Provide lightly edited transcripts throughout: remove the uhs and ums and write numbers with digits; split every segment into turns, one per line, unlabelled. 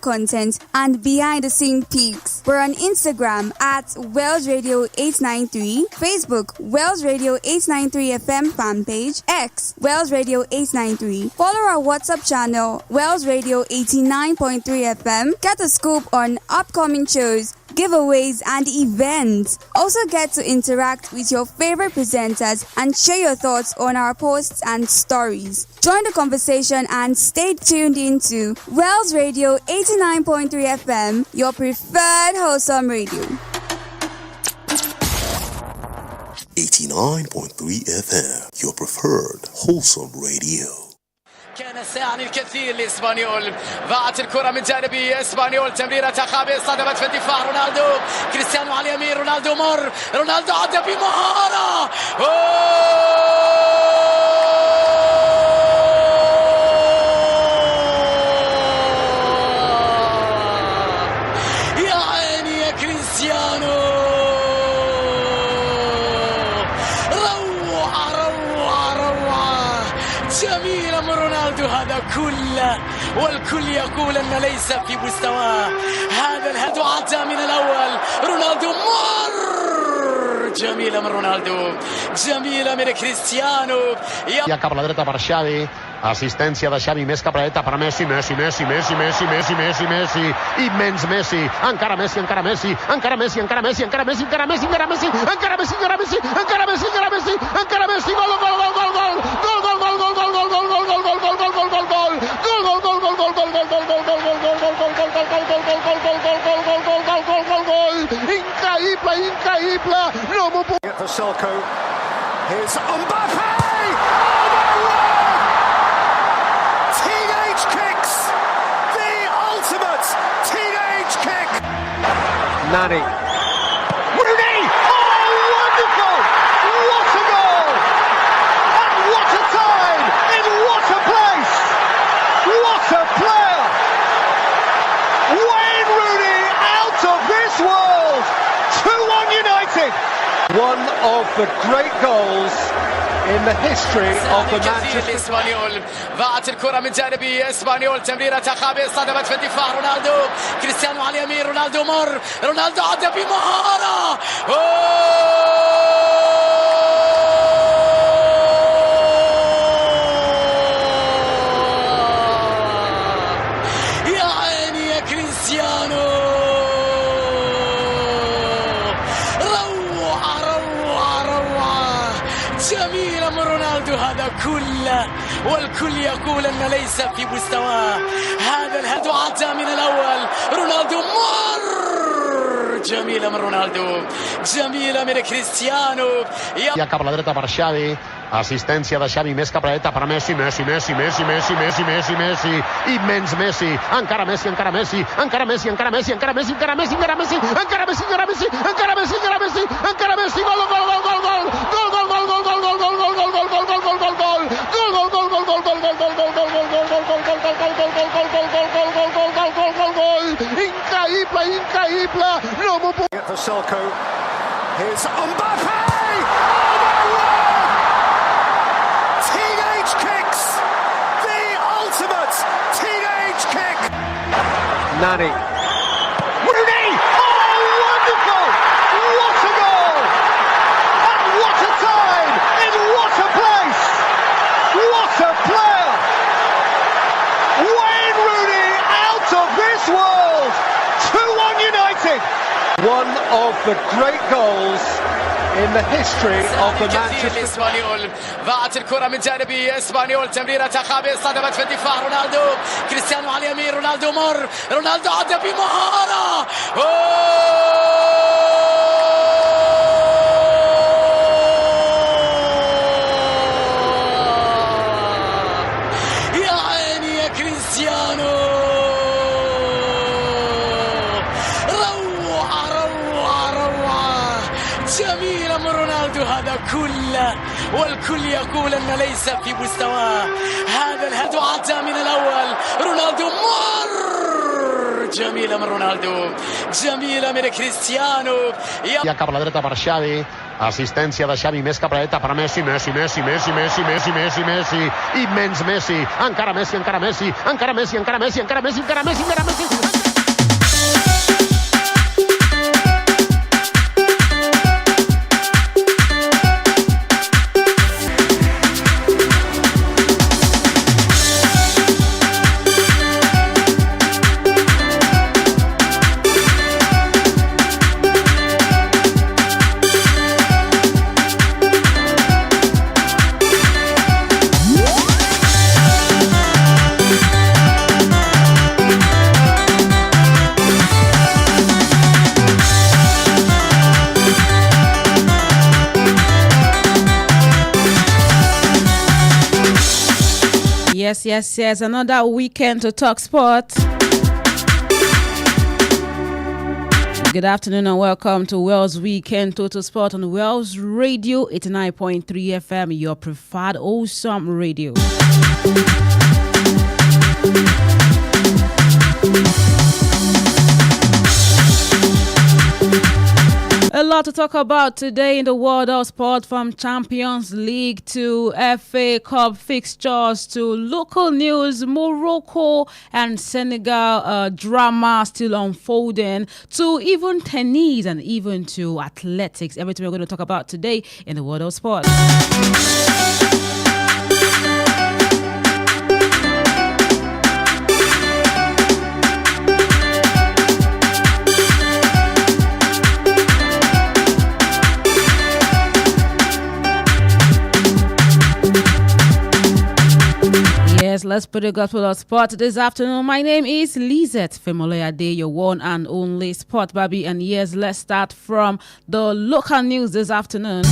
content and behind the scene peaks. We're on Instagram at Wells Radio 893, Facebook Wells Radio 893 FM fan page, X Wells Radio 893. Follow our WhatsApp channel Wells Radio 89.3 FM. Get a scoop on upcoming shows, giveaways and events. Also get to interact with your favorite presenters and share your thoughts on our posts and stories. Join the conversation and stay tuned into Wells Radio 89.3 FM, your preferred wholesome radio.
89.3 FM, your preferred wholesome radio.
كان ساعد الكثير لإسبانيول. ضاعت الكرة من جانب إسبانيول، تمريرة خابئة صدمت في الدفاع. رونالدو، كريستيانو على اليمين، رونالدو مر، رونالدو عدى بمهارة. يا عيني يا كريستيانو، جميلة من رونالدو. هذا كله والكل يقول أن ليس في مستواه. هذا الهدف عدى من الأول. رونالدو مر. جميلة من رونالدو، جميلة من كريستيانو.
Ja cap a la dreta per Xavi, assistència de Xavi, més cap a la dreta per Messi, Messi, immens Messi, encara Messi, encara Messi, encara Messi, encara Messi, encara Messi, encara Messi, encara Messi, encara Messi, encara Messi, encara Messi, encara Messi, encara Messi, gol, gol, gol, gol, gol, gol, gol, gol, gol, gol, gol, gol, gol, gol, gol, gol, gol, gol, gol, increïble, increïble, no m'ho puc...
For Selko, here's Mbappé! Teenage kicks! The ultimate teenage kick!
Nani. Rooney! Oh, wonderful! What a goal! And what a time! In what a place! What a player! Wayne Rooney out of this world! 2-1 United! One of the great goals in the history of the Manchester
إسبانيول. ضاعت الكرة من جانب إسبانيول، تمريرة خابئة صدمت في الدفاع. رونالدو، كريستيانو على اليمين، رونالدو مر، رونالدو عدى بمهارة. يا عيني يا كريستيانو، جميلة من رونالدو. هذا كله والكل يقول أن ليس في مستواه. هذا الهدف عدى من الأول. رونالدو مر. جميلة من رونالدو، جميلة من كريستيانو.
Ja cap a la dreta per Xavi, assistència de Xavi, més cap a la dreta per Messi, immens Messi, encara Messi, encara Messi, encara Messi, encara Messi, encara Messi, encara Messi, encara Messi, encara Messi, encara Messi, encara Messi, encara Messi, encara Messi, gol, gol, gol, gol, gol, gol, gol, gol, gol, gol, gol, gol, gol, gol, gol, gol, gol, gol, gol, increïble, increïble, no m'ho puc...
For Selko, here's Mbappé! Teenage kicks! The ultimate teenage kick!
Nani. Rooney! Oh, wonderful! What a goal! And what a time! In what a place! What a player! Wayne Rooney out of this world! 2-1 United! One of the great goals in the history of the Manchester
إسبانيول. ضاعت الكرة من جانب إسبانيول، تمريرة خابئة صدمت في الدفاع. رونالدو، كريستيانو على اليمين، رونالدو مر، رونالدو عدى بمهارة. يا عيني يا كريستيانو، جميلة من رونالدو. هذا كله والكل يقول أن ليس في مستواه. هذا الهدف عدى من الأول. رونالدو مر. جميلة من رونالدو، جميلة من كريستيانو.
Ja cap a la dreta per Xavi, Assistència de Xavi, més capradeta per Messi, Messi, immens Messi, encara Messi, encara Messi.
Yes. Another weekend to talk sport. Good afternoon and welcome to Wales Weekend Total Sport on Wales Radio 89.3 FM, your preferred awesome radio. A lot to talk about today in the world of sport, from Champions League to FA Cup fixtures to local news, Morocco and Senegal drama still unfolding, to even tennis and even to athletics. Everything we're going to talk about today in the world of sport. Yes, let's put the gospel of sport this afternoon. My name is Lizet, Femi-Oloyade, your one and only sport baby. And yes, let's start from the local news this afternoon.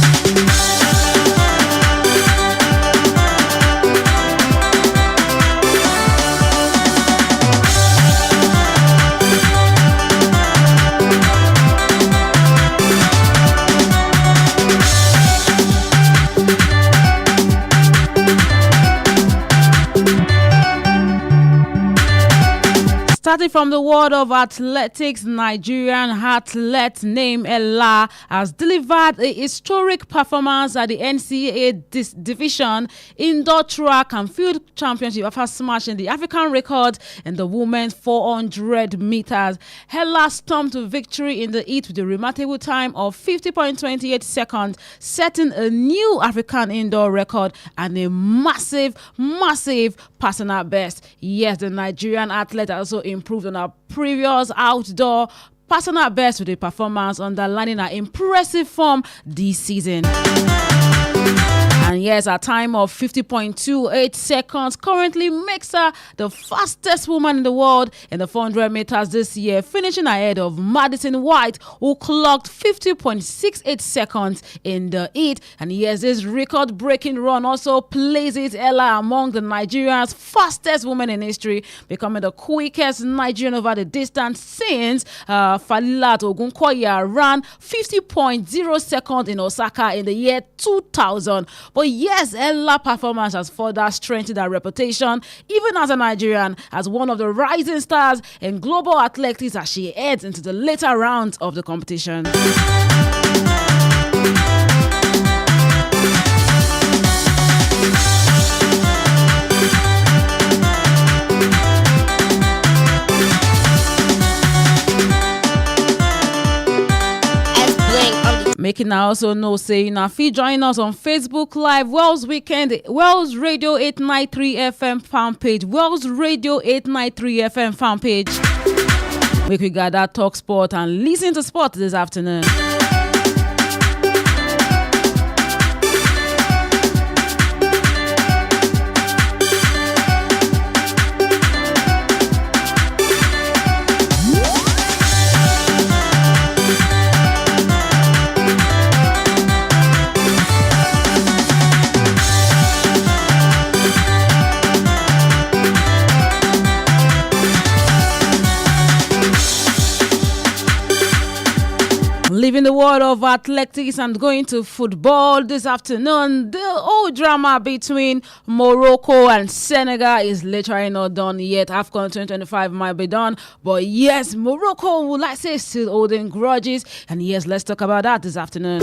Starting from the world of athletics, Nigerian athlete named Ella has delivered a historic performance at the NCAA Division Indoor Track and Field Championship after smashing the African record in the women's 400 meters. Ella stormed to victory in the heat with a remarkable time of 50.28 seconds, setting a new African indoor record and a massive personal best. Yes, the Nigerian athlete also improved on her previous outdoor personal best with a performance underlining her impressive form this season. And yes, a time of 50.28 seconds currently makes her the fastest woman in the world in the 400 meters this year, finishing ahead of Madison White, who clocked 50.68 seconds in the heat. And yes, this record-breaking run also places Ella among the Nigeria's fastest women in history, becoming the quickest Nigerian over the distance since Falilat Ogunkoya ran 50.0 seconds in Osaka in the year 2000. But yes, Ella's performance has further strengthened her reputation, even as a Nigerian, as one of the rising stars in global athletics as she heads into the later rounds of the competition. Making I also know, saying if you join us on Facebook Live, Wales Weekend, Wales Radio 893 FM fan page, Wales Radio 893 FM fan page. We could gather, talk sport and listen to sport this afternoon. Leaving the world of athletics and going to football this afternoon, the whole drama between Morocco and Senegal is literally not done yet. AFCON 2025 might be done, but yes, Morocco would like to say still holding grudges, and yes, let's talk about that this afternoon.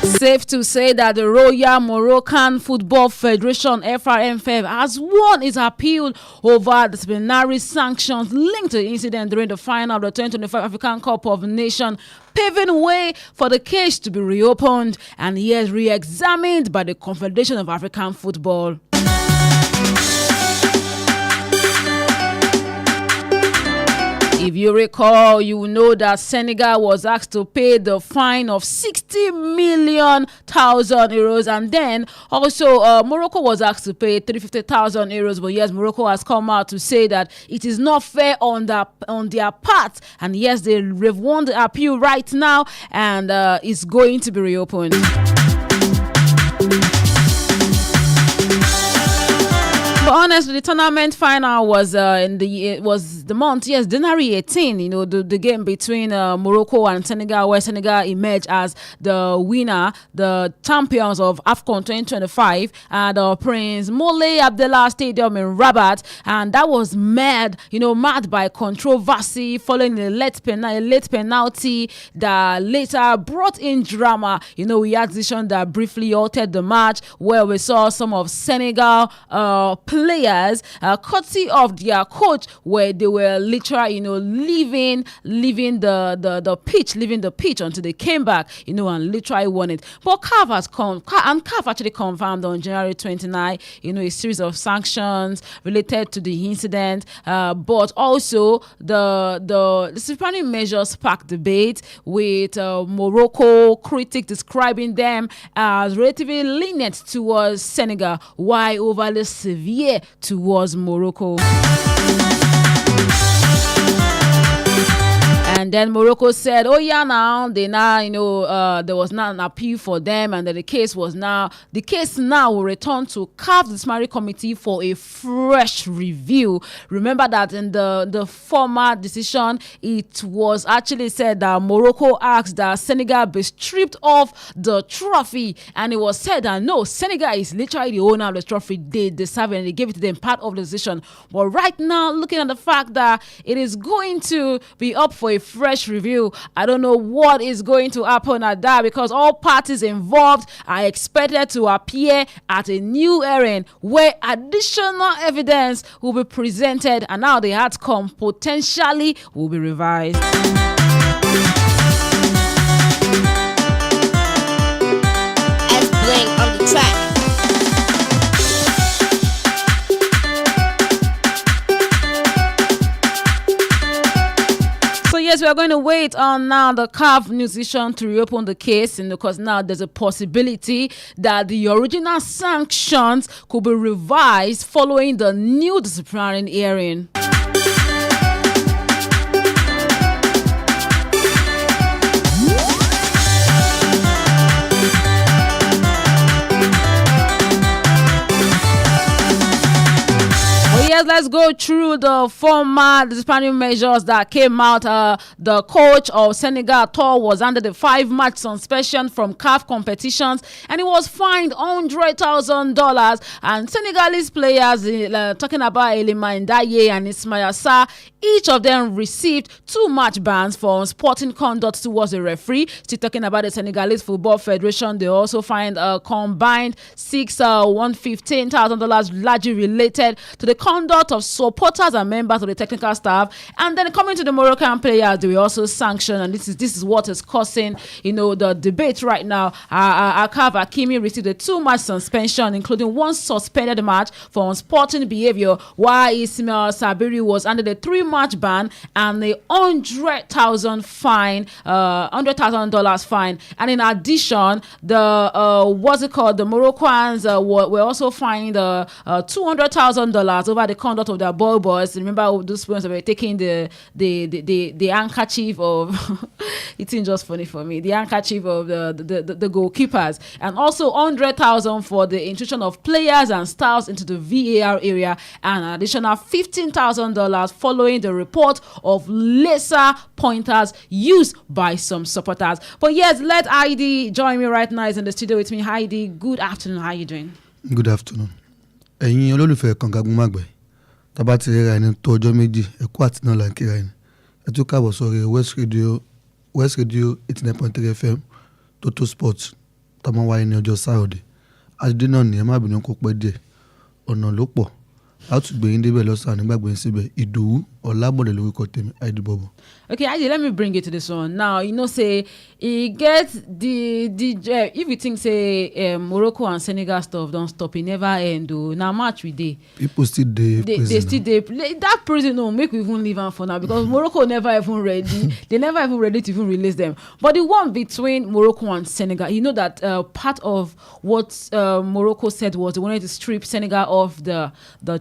Safe to say that the Royal Moroccan Football Federation (FRMF) has won its appeal over disciplinary sanctions linked to the incident during the final of the 2025 African Cup of Nations, paving way for the case to be reopened and yes, re-examined by the Confederation of African Football. If you recall, you know that Senegal was asked to pay the fine of 60 million euros, and then also Morocco was asked to pay 350,000 euros. But yes, Morocco has come out to say that it is not fair on their part, and yes, they've won the appeal right now, and it's going to be reopened. But honestly, the tournament final was the month, yes, January 18. You know, the game between Morocco and Senegal, where Senegal emerged as the winner, the champions of AFCON 2025 at Prince Moulay Abdallah Stadium in Rabat, and that was marred by controversy following a late penalty that later brought in drama. We had decision that briefly altered the match, where we saw some of Senegal players courtesy of their coach, where they were literally leaving the pitch until they came back and literally won it. But CAF actually confirmed on January 29 a series of sanctions related to the incident, but also the disciplinary measures sparked debate, with Morocco critics describing them as relatively lenient towards Senegal, while overly severe towards Morocco. And then Morocco said, there was not an appeal for them, and that the case now will return to CAF Disciplinary Committee for a fresh review. Remember that in the former decision, it was actually said that Morocco asked that Senegal be stripped of the trophy, and it was said that no, Senegal is literally the owner of the trophy. They deserve it, and they gave it to them, part of the decision. But right now, looking at the fact that it is going to be up for a fresh review, I don't know what is going to happen at that, because all parties involved are expected to appear at a new hearing where additional evidence will be presented, and now the outcome potentially will be revised.
S-Blink on the track.
So yes, we are going to wait on now the CAF decision to reopen the case, because now there's a possibility that the original sanctions could be revised following the new disciplinary hearing. Yes, let's go through the former disciplinary measures that came out. The coach of Senegal was under the 5-match suspension from CAF competitions, and he was fined $100,000. And Senegalese players, talking about Elimane Ndiaye and Ismaïla Sarr, each of them received 2-match bans for unsporting conduct towards the referee. Still talking about the Senegalese Football Federation, they also fined a combined $115,000, largely related to the conduct of supporters and members of the technical staff. And then coming to the Moroccan players, they were also sanctioned, and this is what is causing the debate right now. Akaf Hakimi received a 2-match suspension, including 1 suspended match for unsporting behavior, while Ismail Sabiri was under the 3-match ban and a $100,000 fine, $100,000 fine. And in addition, the Moroccans were also fined $200,000 over the conduct of their ball boys. Remember those ones that were taking the handkerchief of it's just funny for me. The handkerchief of the goalkeepers, and also 100,000 for the intrusion of players and staffs into the VAR area, and an additional $15,000 following the report of laser pointers used by some supporters. But yes, let Heidi join me right now. Is in the studio with me. Heidi, good afternoon. How are you doing?
Good afternoon. Ẹ̀yin olólùfẹ́ Kangagun Magbe. Tá bá ti rẹ́ra ẹni tó ọjọ́ méjì, ẹ̀kú àti náà là ń kíra ẹni. Ẹ tún káàbọ̀ sórí West Radio 89.3 FM Toto Sports tá máa wáyé ní ọjọ́ Saturday. Àdídé náà ni ẹ má bínú kó pẹ́ díẹ̀. Ọ̀nà ló pọ̀. A tún gbé yín débẹ̀ lọ́sàn-án nígbàgbé yín síbẹ̀. Ìdòwú Ọlábọ̀dé lórúkọ tèmi, Heidi Bobo.
Okay, Heidi, let me bring you to this one. Now, you know, say, he gets if you think, say, Morocco and Senegal stuff don't stop, it never end. Now, match we day.
People still dey prison.
They still dey. That prison, no, make we even leave them for now, because Morocco never even ready. They never even ready to even release them. But the one between Morocco and Senegal, you know that part of what Morocco said was they wanted to strip Senegal of the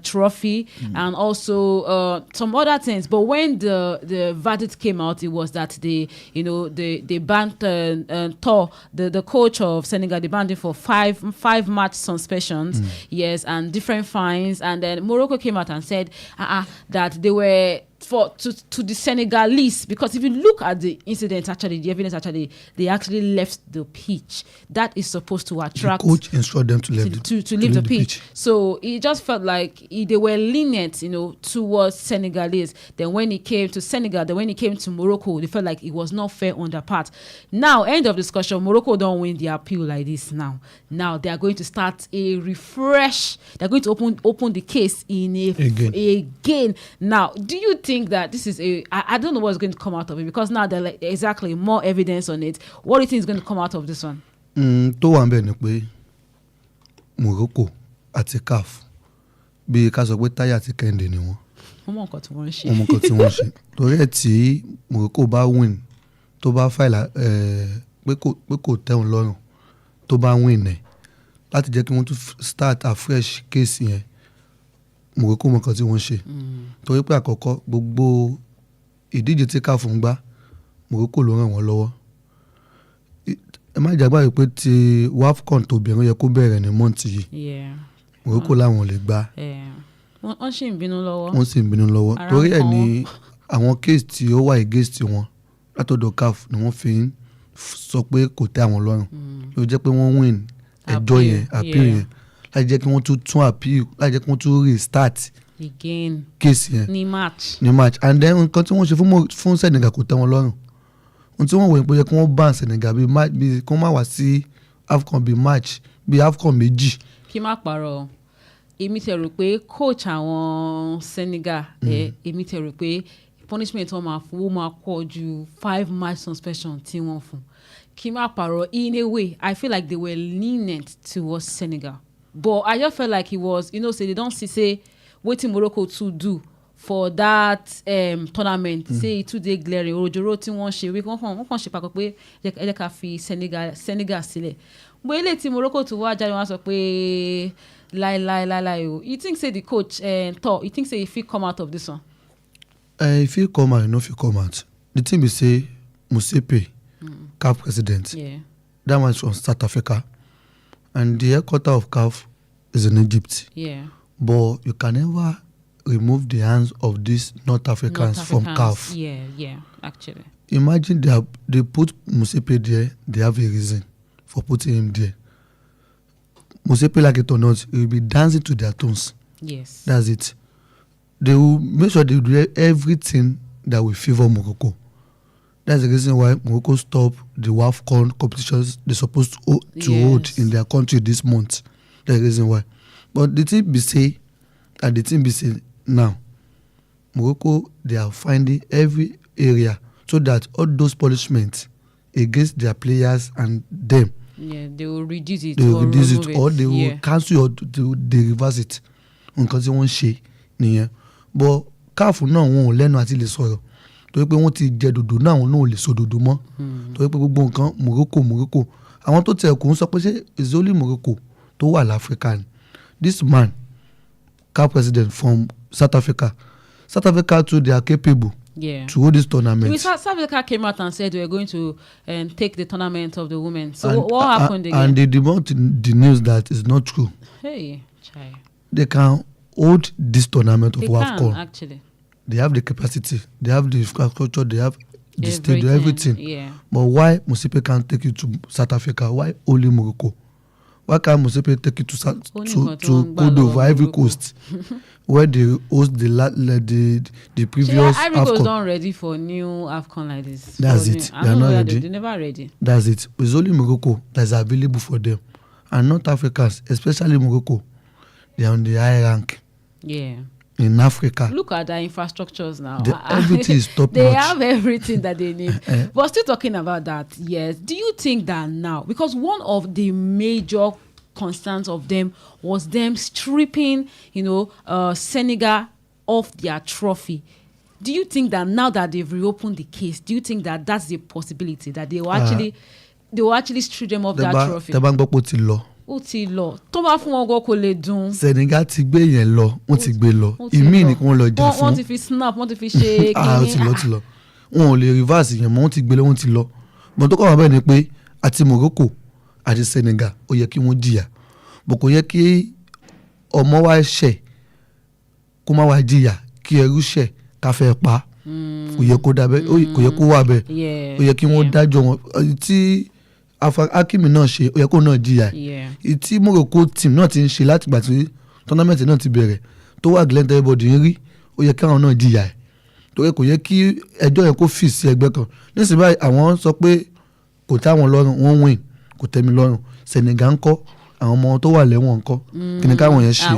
trophy and also some other things. But when the verdict came out, it was that they banned Tor, the coach of Senegal. They banned him for five match suspensions, yes, and different fines. And then Morocco came out and said that they were to the Senegalese, because if you look at the incident, actually the evidence, they actually left the pitch. That is supposed to attract.
The coach instructed them to leave the pitch.
So it just felt like they were lenient, towards Senegalese. Then when it came to Senegal, then when it came to Morocco, they felt like it was not fair on their part. Now, end of discussion. Morocco don't win the appeal like this. Now they are going to start a refresh. They're going to open the case again. Now, do you think that this is I don't know what's going to come out of it, because now there's like exactly more evidence on it. What do you think is going to come out of this one?
Tó wà ńbẹ̀ ni pé Morocco àti CAF bí ká sọ pé Táyà àti Kẹ́hìndé ni wọ́n.
Wọ́n mọ̀ nǹkan tí wọ́n ṣe.
Torí ẹ̀ tí Morocco bá win, tó bá file pé kò tẹ́wọn lọ́rùn, tó bá win ẹ̀ láti jẹ́ kí wọ́n tún start a fresh case yẹn. Morocco mọ̀ nǹkan tí wọ́n ṣe. Torí pé àkọ́kọ́ gbogbo ìdíje tí CAF ń gbá, Morocco ló ràn wọ́n lọ́wọ́. Ẹ má jàgbá pé ti WAFCON tó bẹ̀rẹ̀ yẹ kó bẹ̀rẹ̀ ní mọ́ǹtì yìí. Morocco láwọn lè gbá.
Wọ́n sì ń bínú lọ́wọ́.
Torí ẹ̀ ní àwọn case tí ó wà against wọn látọ̀dọ̀ CAF ni wọ́n fi ń sọ pé kò tẹ́ àwọn lọ́rùn. Ló jẹ́ pé wọ́n win ẹjọ́ yẹn, appeal yẹn. Láti jẹ́ kí wọ́n tún appeal, láti jẹ́ kí wọ́n tún restart
again
case yẹn
ní match.
And then nǹkan tí wọ́n ṣe fún Senegal kò tẹ́ wọn lọ́rùn. Ohun tí wọ́n wò ní pé kí wọ́n ban Senegal bí kí wọ́n má wá sí AFCON bí match bí AFCON méjì.
Kí má parọ́, èmi tẹ̀ rò pé coach àwọn Senegal èmi tẹ̀ rò pé punishment wọn máa pọ̀ ju 5 match suspension tí wọ́n fún. Kí má parọ́, in a way I feel like they were lenient towards Senegal. But I just felt like it was, say they don't say wetin Morocco to do for that tournament. Say it too dey glaring. Orojoro tí wọ́n ṣe wí wọ́n kàn ṣe papọ̀ pé ẹ jẹ́ ká fi Senegal sílẹ̀. But eléyìí tí Morocco tó wá jáde wọ́n sọ pé láíláí o. You think say the coach Tor, you think say he fit come out of this one?
He fit come out, he no fit come out. The thing be say Musepe, CAF president, that man is from South Africa. And the headquarters of CAF is in Egypt.
Yeah.
But you can never remove the hands of these North Africans from CAF.
Yeah, actually.
Imagine they put Musepe there, they have a reason for putting him there. Musepe, like it or not, he will be dancing to their tunes.
Yes.
That's it. They will make sure they do everything that will favor Morocco. That's the reason why Morocco stopped the WAFCON competitions they're supposed to hold in their country this month. That's the reason why. But the thing be say now, Morocco, they are finding every area so that all those punishments against their players and them,
they will reduce it.
Or they will cancel or they reverse it. Nǹkan tí wọ́n ṣe nìyẹn. But CAF náà wọn ò lẹ́nu àti lè sọ̀rọ̀. Torí pé wọ́n ti jẹ dòdò náà àwọn náà ò lè sọ dòdò mọ́. Torí pé gbogbo nǹkan Morocco. Àwọn tó tẹ̀ kò ń sọ pé ṣé is only Morocco tó wà l'Africa ni. This man, CAF president from South Africa. South Africa too, they are capable to hold this tournament.
South Africa came out and said they were going to take the tournament of the women. So what happened again?
And they debunked the news that is not true.
Hey, chai.
They can hold this tournament of AFCON.
Actually.
They have the capacity, they have the infrastructure, they have the stadium, everything.
Yeah.
But why Motsepe can't take you to South Africa? Why only Morocco? Why can't Motsepe take you to Cote d'Ivoire, Ivory Coast, where they host the previous
Ivory
AFCON?
Coast not ready for new AFCON like this.
That's it. They are not ready.
They're never ready.
That's it. It's only Morocco that's available for them, and not Africans, especially Morocco. They are on the high rank.
Yeah.
In Africa.
Look at their infrastructures now.
Everything is top
They
notch.
have everything that they need. But still talking about that, yes. Do you think that now, because one of the major concerns of them was them stripping, Senegal off their trophy. Do you think that now that they've reopened the case, do you think that that's the possibility that they will actually strip them off that trophy? Ó ti lọ tó bá fún wọn go kò lè dùn.
Senegal ti gbé yẹn lọ, wọ́n ti gbé lọ. Ìmí ni wọ́n lọ jà fún.
Wọ́n ti fi snap, wọ́n ti fi ṣe kíní.
Ó ti lọ. Wọn ò lè reverse yẹn mọ́, wọ́n ti gbé lọ, wọ́n ti lọ. Bọ́n tó kọ́ wà bẹ́ẹ̀ ni pé àti Morocco àti Senegal ó yẹ kí wọ́n jìyà. Bọ̀ kò yẹ kí ọmọ wa ṣẹ̀ kó má wá jìyà, kí ẹrú ṣẹ̀ ká fẹ́ pa. Kò yẹ kó dábẹ́, kò yẹ kó wà bẹ́ẹ̀. Ó yẹ kí wọ́n dájọ́ wọn. Tí Hakimi náà ṣe, ó yẹ kó náà jìyà. Tí Morocco team náà ti ń ṣe láti gbà tí tournament náà ti bẹ̀rẹ̀ tó wà glent everybody ń rí, ó yẹ kí àwọn náà jìyà ẹ̀. Torí kò yẹ kí ẹjọ́ yẹn kó fì sí ẹgbẹ́ kan. Nísìnyí báyìí àwọn sọ pé kò tẹ́ àwọn lọ́rùn, wọ́n win, kò tẹ́ mi lọ́rùn. Senegal ń kọ́, àwọn ọmọ tó wà lẹ́wọ̀n ń kọ́. Kí ni káwọn yẹn ṣe?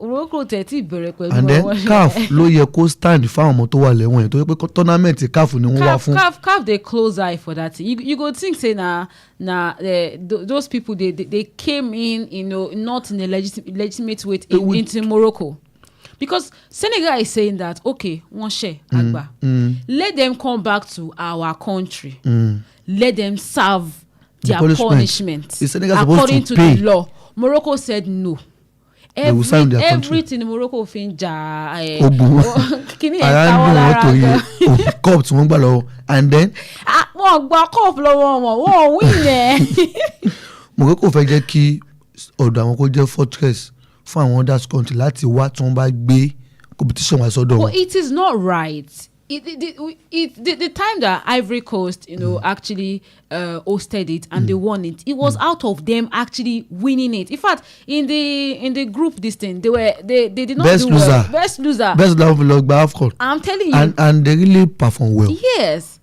Morocco tẹ̀ tí bẹ̀rẹ̀ pẹ̀lú
and then CAF ló yẹ kó stand fáwọn ọmọ tó wà lẹ́wọ̀n yẹn, torí pé tournament CAF ni wọ́n wá fún.
CAF dey close eye for that. You go think say those people they came in, not in a legitimate way into Morocco. Because Senegal is saying that, okay, one share, Agba. Let them come back to our country. Let them serve their punishment according to the law. Morocco said no. Everything in Morocco finja kini
cup tí wọ́n gbà lọ́wọ́ and then
wọ́n gba cup lọ́wọ́ wọn win
Morocco fẹ́ jẹ́ kí ọ̀dọ̀ àwọn kó jẹ́ fortress fún àwọn others country láti wá tí wọ́n bá gbé competition wá sọ́dọ̀ wọn.
But it is not right. The time that Ivory Coast, actually hosted it and they won it, it was out of them actually winning it. In fact, in the group this thing, they did not do well. Best loser. I'm telling you.
And they really performed well.
Yes.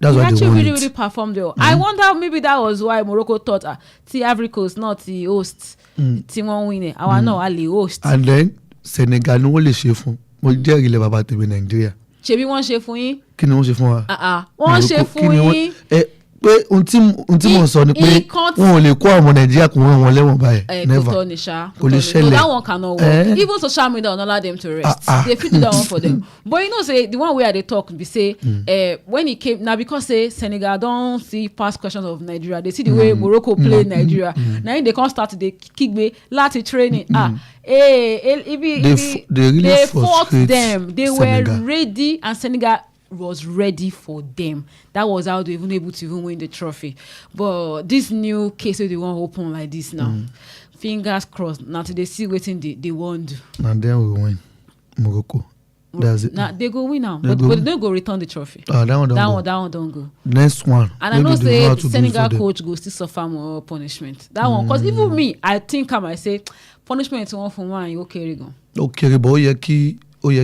That's
they
why
actually
they won
really performed well. I wonder maybe that was why Morocco thought the Ivory Coast not the host. Tí wọ́n win it. Àwa náà a lè host.
And then Senegal ni wọ́n lè ṣe fún. Mo jẹ́ ìrìlẹ̀ bàbá tèmi Nàìjíríà.
Ṣebí wọ́n ṣe fún yín.
Kí ni wọ́n ṣe fún wa?
Wọ́n ṣe fún yín.
Pé ohun tí mo sọ ni pé wọn ò lè kó àwọn Nàìjíríà kó wọn lẹ́wọ̀n báyìí. Never. Kò lè ṣẹlẹ̀.
That one cannot work. Even social media don't allow them to rest. They fit do that one for them. But say the one where they talk be say when it came now, because say Senegal don't see past questions of Nigeria. They see the way Morocco play Nigeria. Now they can't start the kick me lati training. They fought them. They were ready, and Senegal was ready for them. That was how they even able to even win the trophy. But this new case they want to open like this now. Fingers crossed. Now they see waiting they won't do.
And then we win Morocco. That's it.
Now they go win now, but they don't go return the trophy.
That one
don't go.
Next one.
And I know say Senegal coach go still suffer more punishment. That one, because even me, I think I might say punishment one for one. You carry go.
Okay, but ó yẹ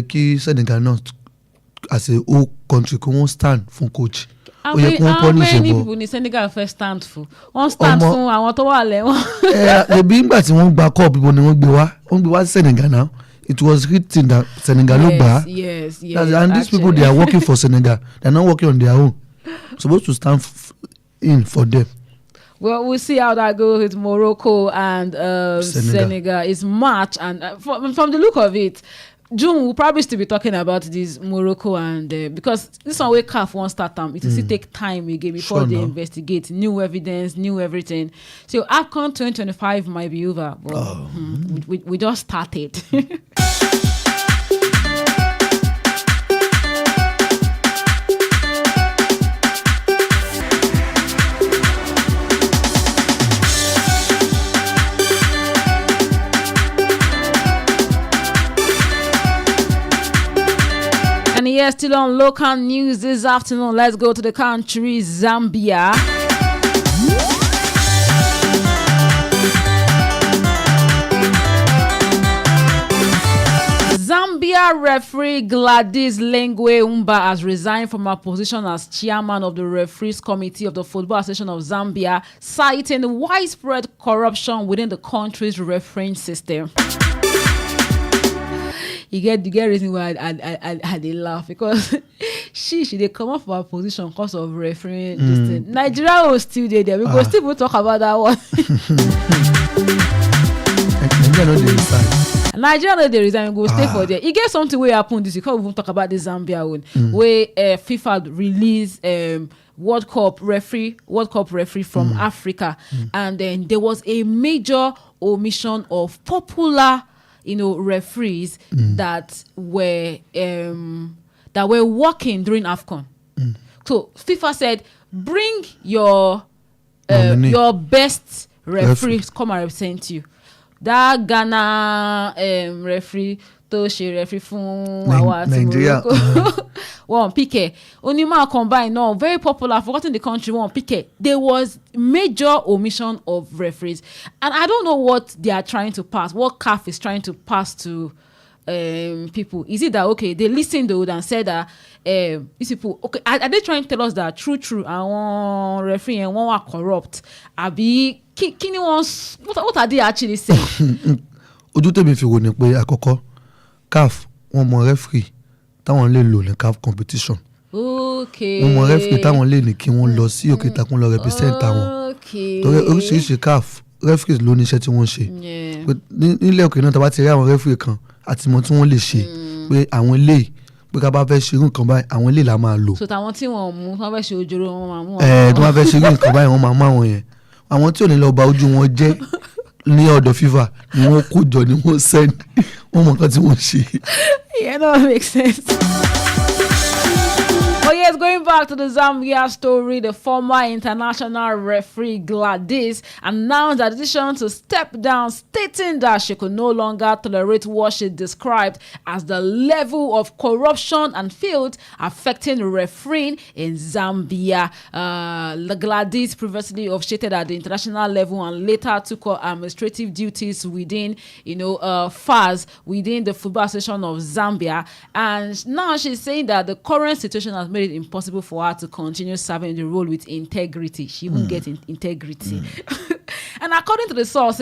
kí Senegal not as a whole country kó wọ́n stand fún coach.
How many people ní Senegal first stand for? Wọ́n stand fún àwọn tó wà lẹ́wọ̀n.
Ẹbí ńgbà tí wọ́n gba cup ibo ni wọ́n gbé wá Senegal now. It was written that Senegal ló gbà.
Yes.
And these people, they are working for Senegal. They are not working on their own. Supposed to stand in for them.
Well, we'll see how that goes with Morocco and Senegal. It's March, and from the look of it, June we'll probably still be talking about this Morocco and because this one way CAF won't start them. It will still take time again before they investigate new evidence, new everything. So AFCON 2025 might be over, but we just started. yes, still on local news this afternoon. Let's go to the country, Zambia. Zambia referee Gladys Lengwe Umba has resigned from her position as chairman of the referees committee of the Football Association of Zambia, citing widespread corruption within the country's refereeing system. You get the reason why I they laugh, because she they come up for her position because of refereeing this thing. Nigeria will still there. We go still talk about that one. Nigeria know they resign, go stay for there. You get something where happen this. You can't even talk about the Zambia one, where FIFA released World Cup referee from Africa, and then there was a major omission of popular, referees that were working during AFCON. So FIFA said, bring your best referees come and represent you. That Ghana referee to she referee from Nigeria. One Piqué. Onima combined, no, very popular, forgotten the country, one Piqué. There was major omission of referees. And I don't know what they are trying to pass, what CAF is trying to pass to people. Is it that, okay, they listened to it and said that these people, okay, are they trying to tell us that true, I want referee and one are corrupt? Abi what are they actually saying?
Ojú tèmi fi wò ni pé àkọ́kọ́ CAF wọ́n mọ referee táwọn lè lò ní CAF competition.
Okay.
Wọ́n mọ referee táwọn lè ní kí wọ́n lọ sí òkè takun lọ represent àwọn.
Okay.
Torí oríṣiríṣi CAF referees ló ní iṣẹ́ tí wọ́n ṣe. Nílẹ̀ òkè náà tá bá ti rí àwọn referee kan àti mọ̀ tí wọ́n lè ṣe pé àwọn eléyìí pé ká bá fẹ́ ṣe irú nǹkan báyìí àwọn eléyìí la máa lò.
So táwọn tí wọ́n mú wọ́n fẹ́ ṣe òjòrò wọn máa mú wọn.
Tí wọ́n fẹ́ ṣe irú nǹkan báyìí wọ́n máa mú àwọn yẹn. Àwọn tí ò ní lọ bà ojú wọn jẹ́ ní ọ̀dọ̀ FIFA ni wọ́n kó jọ ni wọ́n send wọ́n mọ̀ nǹkan tí wọ́n ṣe.
Yeah, no, that makes sense. Oh yes, going back to the Zambia story, the former international referee Gladys announced her decision to step down, stating that she could no longer tolerate what she described as the level of corruption and filth affecting refereeing in Zambia. Gladys previously officiated at the international level and later took on administrative duties within, FAS, within the Football Association of Zambia. And now she's saying that the current situation has made it impossible for her to continue serving the role with integrity. She won't get integrity. And according to the source,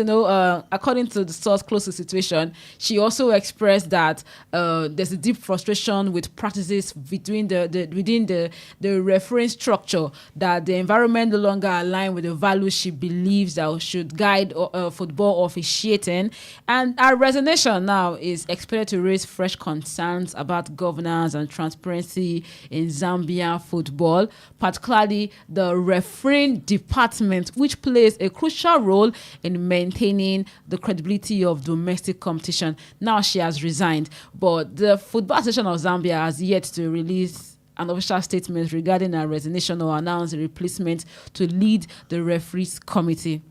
close to the situation, she also expressed that there's a deep frustration with practices within the refereeing structure, that the environment no longer align with the values she believes that should guide football officiating. And her resignation now is expected to raise fresh concerns about governance and transparency in Zambian football, particularly the refereeing department, which plays a crucial role in maintaining the credibility of domestic competition. Now she has resigned, but the Football Association of Zambia has yet to release an official statement regarding her resignation or announce a replacement to lead the referees committee.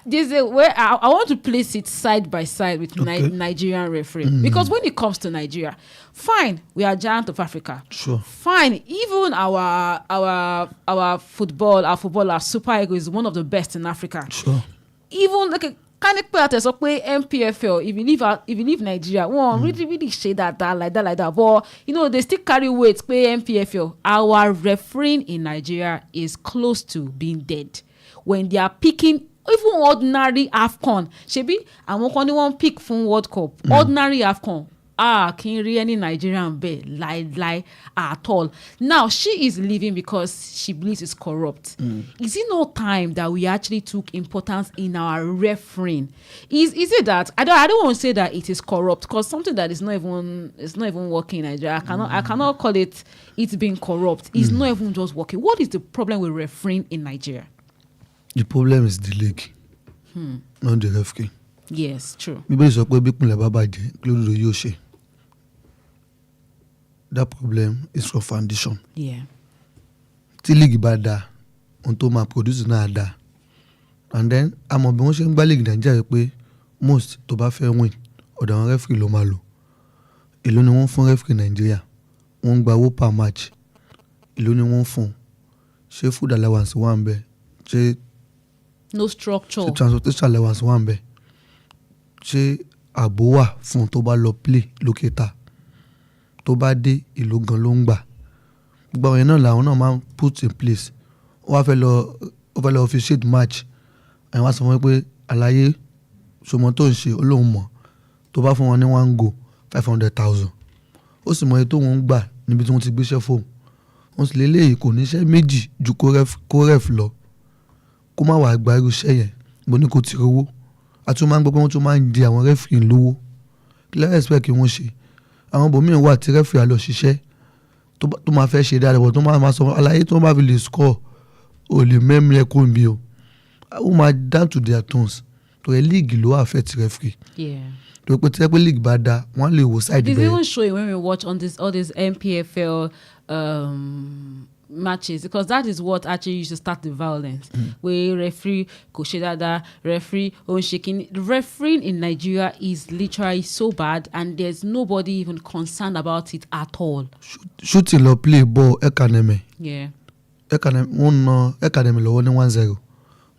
There's a way I want to place it side by side with Nigerian referee, because when it comes to Nigeria, fine, we are giant of Africa.
Sure.
Fine, even our football, our Super Eagles is one of the best in Africa.
Sure.
Even like a kind of player so play MPFL. If you leave Nigeria, really say that like that. But they still carry weight. Play MPFL. Our refereeing in Nigeria is close to being dead when they are picking. Even ordinary AFCON, shebi àwọn kan ni wọ́n pick fún World Cup. Ordinary AFCON, kì í rí any Nigerian bẹ́ẹ̀ lie at all. Now she is leaving because she believes it's corrupt. Is it no time that we actually took importance in our refereeing? Is it that I don't want to say that it is corrupt, because something that is not even working in Nigeria. I cannot call it being corrupt. It's not even just working. What is the problem with refereeing in Nigeria?
The problem is the league, not the referee.
Yes, true.
That problem is from foundation.
Yeah.
The league bada, unto my produce na ada. And then I'm a bonshing league Nigeria most to ba fair win or the referee lo malo. Alone one for referee Nigeria. wọ́n gba owó per match ìlú ni wọ́n fún ṣé food allowance wà ń bẹ̀ ṣé
no structure
ṣé transportation allowance wà ń bẹ̀ ṣé ààbò wà fún tó bá lọ play lókè ta tó bá dé ìlú gan ló ń gbà gbogbo àwọn yẹn náà làwọn náà máa ń put in place wọ́n fẹ́ lọ officiate match àwọn wá sọ fún mi pé àlàyé ṣòmọ́ tó ń ṣe olóhùn mọ̀ tó bá fún wọn ní one go 500,000 ó sì mọ iye tó ń gbà níbi tí wọ́n ti gbéṣẹ́ fóun wọ́n sì léléyìí kò níṣẹ́ méjì ju kó ref lọ kó má wàá gba irú iṣẹ́ yẹn bó ní kò ti rówó àti wọ́n máa ń gbọ́ pé wọ́n tún máa ń di àwọn rẹ́fìrì lówó clear respect kí wọ́n ṣe àwọn bòmíì wà tí rẹ́fìrì á lọ ṣiṣẹ́ tó máa fẹ́ ṣe dáadáa bọ̀ tó máa sọ àlàyé tó máa fi lè score ò lè mẹ́mí ẹ̀ kó ń bí o ó máa down to their tones tó yẹ league ló affect rẹ́fìrì tó pé tí ẹ pé league bá da wọ́n lè wò side bẹ́ẹ̀.
It even show when we watch on all these MPFL matches because that is what actually used to start the violence. Where referee Koshedada, referee Onshaking. Refereeing in Nigeria is literally so bad and there's nobody even concerned about it at all.
Shooting or play ball academy.
Yeah.
Academy lọ́wọ́ ní 1-0.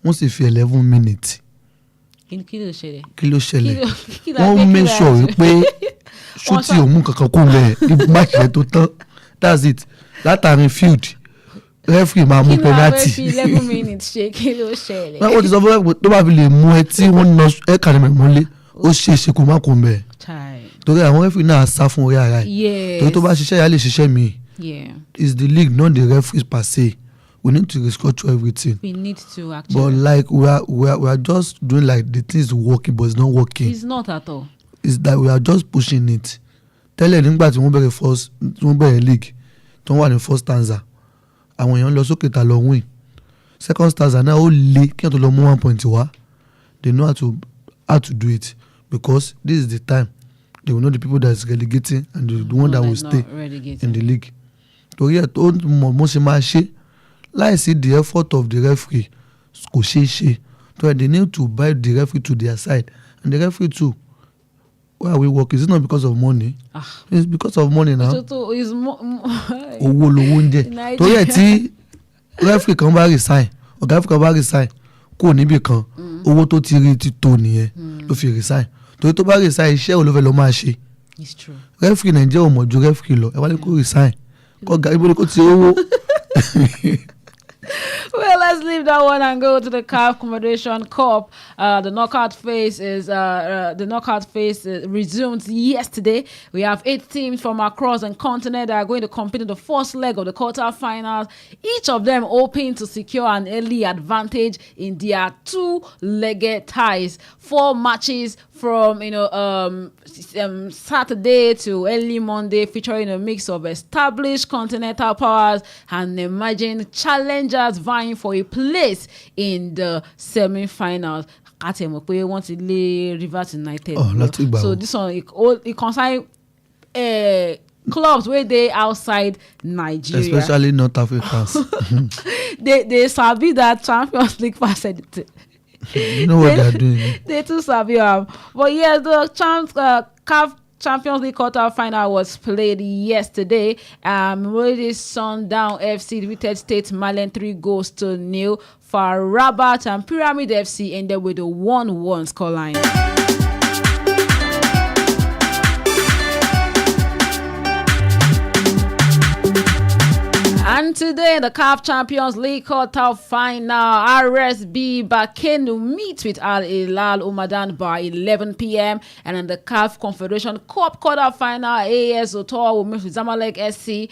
Wọ́n sì fi 11 minutes.
Kí ló ṣẹlẹ̀?
Wọ́n make sure wípé shooting ò mú kankan kó lẹ̀ ní match yẹn tó tán. That's it. Látàrin field referee máa mú penalty.
Kí ló wá fi 11 minutes ṣe kí ló ṣẹlẹ̀?
Wọ́n ti sọ fún ẹ tó bá fi lè mú ẹ tí wọ́n ná academy mọ́lé ó ṣe é ṣe kó má kó mẹ́. Torí àwọn referee náà sá fún orí ara ẹ̀. Torí tó bá ṣiṣẹ́ yà lè ṣiṣẹ́ mi. It's the league, not the referees per se. We need to restructure everything.
We need to actually.
But like we are just doing like the things working, but it's not working.
It's not at all.
It's that we are just pushing it. Tẹ́lẹ̀ nígbà tí wọ́n bẹ̀rẹ̀ league tí wọ́n wà ní first stanza àwọn èèyàn lọ sókè ta lọ win second stanza náà ó lé kí wọ́n tó lọ mú 1 point wá. They know how to do it because this is the time they will know the people that is relegating and the one that will stay in the league. Torí ẹ̀ tó mọ̀ ṣe máa ṣe láìsí the effort of the referee kò ṣeé ṣe. So they need to buy the referee to their side and the referee too. Why are we working? Is it not because of money? It's because of money now. Owó lowó ń jẹ. Torí ẹ̀ tí referee kan bá resign ọ̀gá referee kan bá resign kò níbì kan owó tó ti rí ti tó nìyẹn ló fi resign. Torí tó bá resign iṣẹ́ wo ló fẹ́ lọ máa ṣe.
It's true.
Referee Nàìjíríà ò mọ̀ ju referee lọ ẹ wá lè kó resign kọ́ ga ibo ni kò ti owó.
Well, let's leave that one and go to the CAF Confederation Cup. The knockout phase resumed yesterday. We have 8 teams from across the continent that are going to compete in the first leg of the quarterfinals. Each of them hoping to secure an early advantage in their 2-legged ties. 4 matches from Saturday to early Monday, featuring a mix of established continental powers and emerging challengers vying for a place in the semi-finals. Àtẹ̀mọ̀ want to lay Rivers United. So this one it concerns clubs where they outside Nigeria,
especially North Africans.
they sabi that Champions League facility.
You know what they're doing.
They too sabi. But yes, the CAF Champions League quarter-final was played yesterday. Mamelodi Sundown FC defeated State Malin 3-0. FAR Rabat and Pyramid FC ended with a 1-1 scoreline. And today, the CAF Champions League quarter-final, RSB Bakenu meets with Al Hilal Umadan by 11 p.m. And in the CAF Confederation Cup quarter-final, AS Ottawa will meet with Zamalek SC.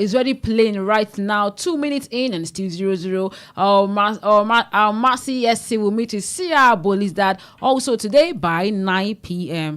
Is already playing right now, 2 minutes in and still 0-0. Our Marcy SC will meet with Sierra Bolizad also today by 9 p.m.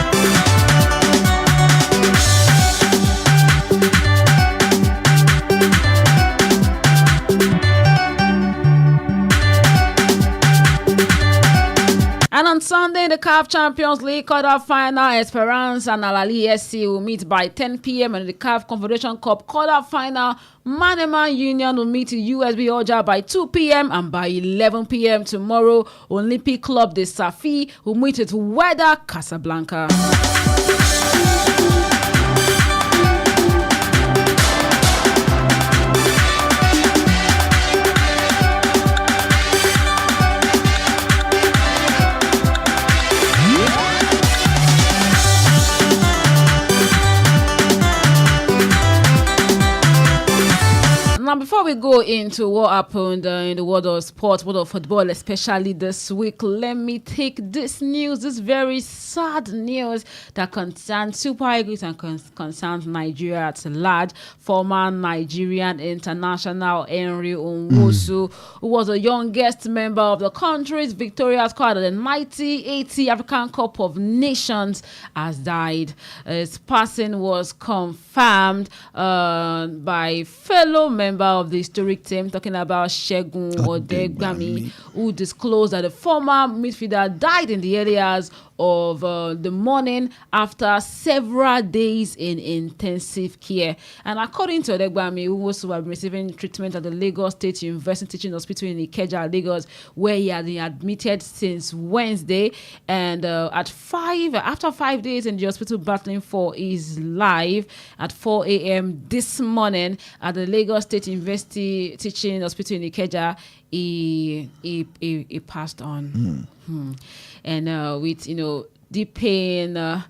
And on Sunday, the CAF Champions League quarter-final, Esperance and Al-Ali SC will meet by 10 p.m. And the CAF Confederation Cup quarter-final, Manema Union will meet USB Oja by 2 p.m. and by 11 p.m. tomorrow, Olympic Club de Safi will meet at Weda Casablanca. Now, before we go into what happened in the world of sports, world of football, especially this week, let me take this news, this very sad news that concerns Super Eagles and concerns Nigeria at large. Former Nigerian international Henry Onwosu, who was the youngest member of the country's victorious squad at the 1980 African Cup of Nations, has died. His passing was confirmed by fellow member of the historic team, talking about Segun Odegbami, who disclosed that the former midfielder died in the early hours of the morning after several days in intensive care. And according to Odegbami, who was receiving treatment at the Lagos State University Teaching Hospital in Ikeja, Lagos, where he had been admitted since Wednesday, and after 5 days in the hospital battling for his life, at 4 a.m. this morning at the Lagos State University Teaching Hospital in Ikeja, he passed on. And with deep pain,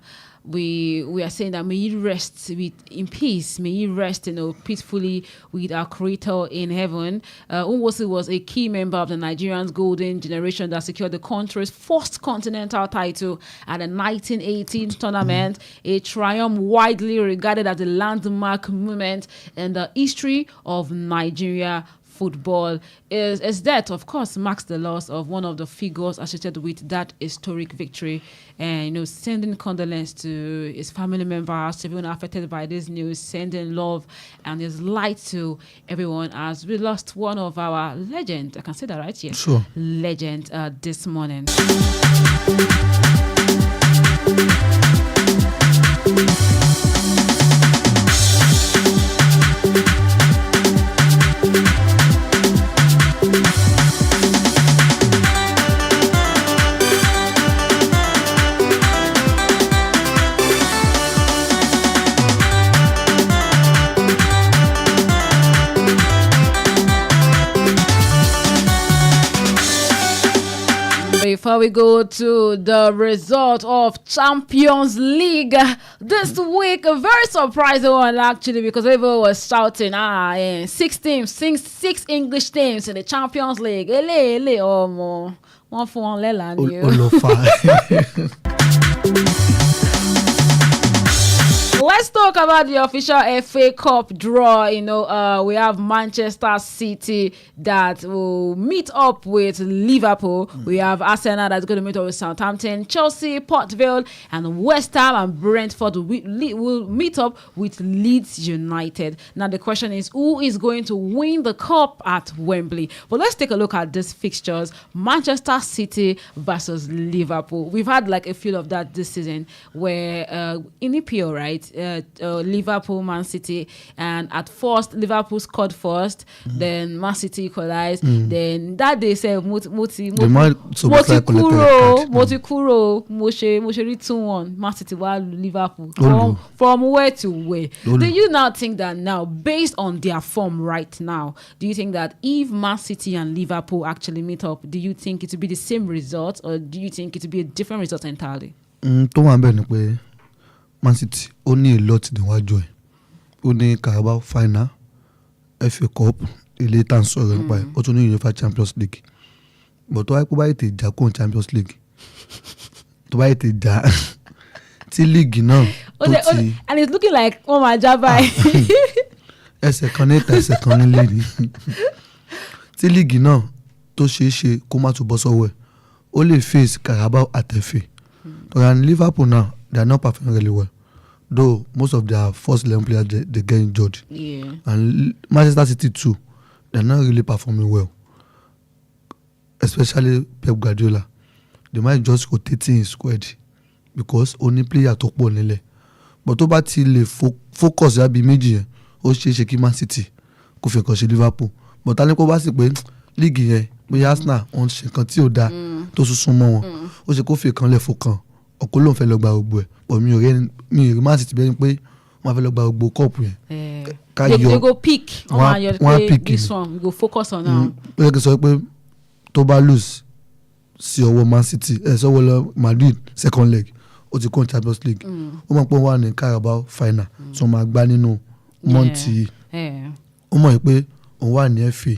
we are saying that may he rest in peace, may he rest peacefully with our Creator in heaven. Onwosu was a key member of the Nigerians' golden generation that secured the country's first continental title at the 1918 tournament, a triumph widely regarded as a landmark moment in the history of Nigeria football. His death, of course, marks the loss of one of the figures associated with that historic victory. And sending condolence to his family members, everyone affected by this news, sending love and his light to everyone, as we lost one of our legends. I can say that, right? Yes.
Sure.
Legend this morning. Before we go to the result of Champions League this week, a very surprising one actually, because everyone was shouting, 6 teams, six English teams in the Champions League. One for one lela. Let's talk about the official FA Cup draw. We have Manchester City that will meet up with Liverpool. We have Arsenal that's going to meet up with Southampton. Chelsea, Port Vale, and West Ham and Brentford will meet up with Leeds United. Now the question is, who is going to win the cup at Wembley? But let's take a look at these fixtures. Manchester City versus Liverpool. We've had like a feel of that this season, where in EPL, right? Liverpool, Man City, and at first Liverpool scored first, then Man City equalized, then that day said Motikuro, Moshe 2-1, Man City while Liverpool from where to where. Do you now think that now, based on their form right now, do you think that if Man City and Liverpool actually meet up, do you think it will be the same result, or do you think it will be a different result entirely?
Man City only a lot níwájú ẹ̀, ó ní Carabao final, FA Cup, ilé tá ń sọ̀rọ̀ nípa ẹ̀, ó tún ní UEFA Champions League. But tó wáyé pé báyìí tè jà kóhun Champions League, tó báyìí tè jà tí league náà tó ti.
And it's looking like wọ́n máa já báyìí.
Ẹsẹ̀ kan ní ìta, ẹsẹ̀ kan nílé ni. Tí league náà tó ṣeé kó má tún bọ́ sọ́wọ́ ẹ̀, ó lè face Carabao at FA. And Liverpool now, they are not performing really well. Though most of their first 11 players they get injured.
Yeah. And
Manchester City too, they are not really performing well. Especially Pep Guardiola. They might just rotating his squad because only player tó pọ̀ nílẹ̀. But tó bá ti lè focus ya bí méjì yẹn, ó ṣeé kí Man City kó fi nǹkan ṣe Liverpool. But tani kó bá sì pé league yẹn, bóyá Arsenal wọ́n ṣe nǹkan tí ò dáa tó sún mọ́ wọn. Ó ṣe kó fi kan lẹ̀ fọkàn. Ọkọ ló ń fẹ́ lọ gba gbogbo ẹ̀, but mi ò rí Man City bẹ́ẹ̀ ni pé wọ́n fẹ́ lọ gba gbogbo cup yẹn.
They go pick. Wọ́n pick this one. We go focus on now.
Bẹ́ẹ̀ kì í sọ pé tó bá lose sí ọwọ́ Man City, sọ́wọ́ lọ Madrid second leg, ó ti kó Champions League. Ó mọ̀ pé wọ́n wà ní Carabao final, so máa gbá nínú mọ́ǹtì yìí. Ó mọ̀ pé òun wà ní FA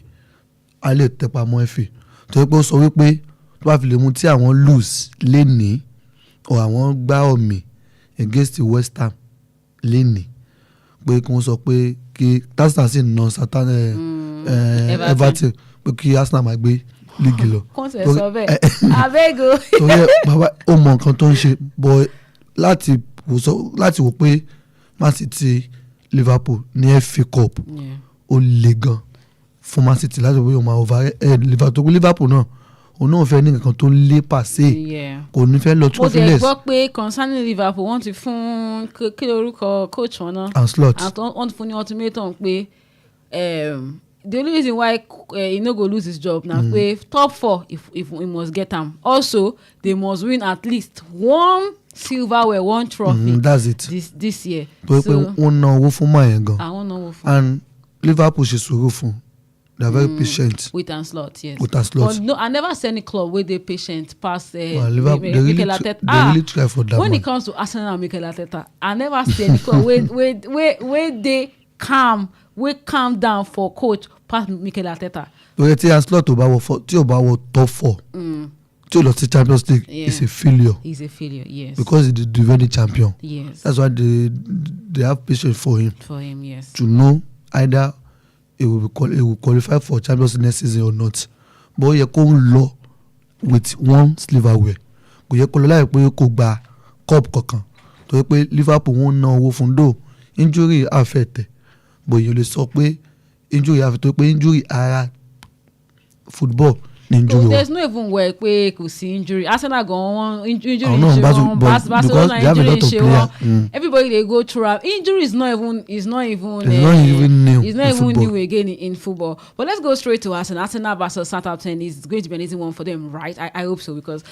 a lè tẹpa mọ́ FA torí pé ó sọ wípé tó bá fi lè mú tí àwọn lose lénìí or àwọn gbá ọ̀mì against the West Ham lénìí pé kí wọ́n sọ pé kí Arsenal sì na Satan Everton pé kí Arsenal máa gbé líìgì lọ.
kọ́ńtẹ̀ sọ bẹ́ẹ̀ abẹ́gò.
torí ẹ bàbá ó mọ nǹkan tó ń ṣe bọ́ láti wò pé Man City Liverpool ní FA Cup ó le gan fún Man City láti wọ́n máa over Liverpool náà òun náà fẹ́ ní nǹkan tó lé pàṣẹ kò ní fẹ́ lọ trophyless.
mo dẹ̀ gbọ́ pé concerning Liverpool wọ́n ti fún kí lórúkọ coach wọn náà
Ancelotti
wọ́n ti fún ní ultimatum pé the only reason why he no go lose his job na pé top 4 if he must get am also they must win at least one silverware one trophy
that's it.
this year.
pé wọ́n ná owó fún máa yẹn gan
àwọn náà wò fún.
and Liverpool ṣe sùúrù fún they are very patient.
With Ancelotti, yes.
With Ancelotti.
But no, I never see any club where they patient past
Liverpool. They really try for that.
When it comes to Arsenal and Mikel Arteta, I never see any club where they calm down for coach past Mikel Arteta.
Oye tí Ancelotti tí ò bá wọ top 4 tí ò lọ sí Champions League is a failure.
He's a failure, yes.
Because he's the defending champion.
Yes.
That's why they have patience for him.
For him, yes.
To know either he will qualify for Champions League next season or not. But ó yẹ kó ń lọ with one silverware. Kò yẹ kó lọ láì pé kó gba cup kankan. Torí pé Liverpool wọ́n ná owó fún do injury affect. But you lè sọ pé injury affect torí pé injury ara football ní injury wa.
There's no even where pé kò sí injury. Arsenal go on injury ṣe wọn Barcelona injury ṣe wọn. Everybody dey go through am. Injury is not even new again in football. But let's go straight to Arsenal. Arsenal versus Southampton is going to be an easy one for them, right? I hope so because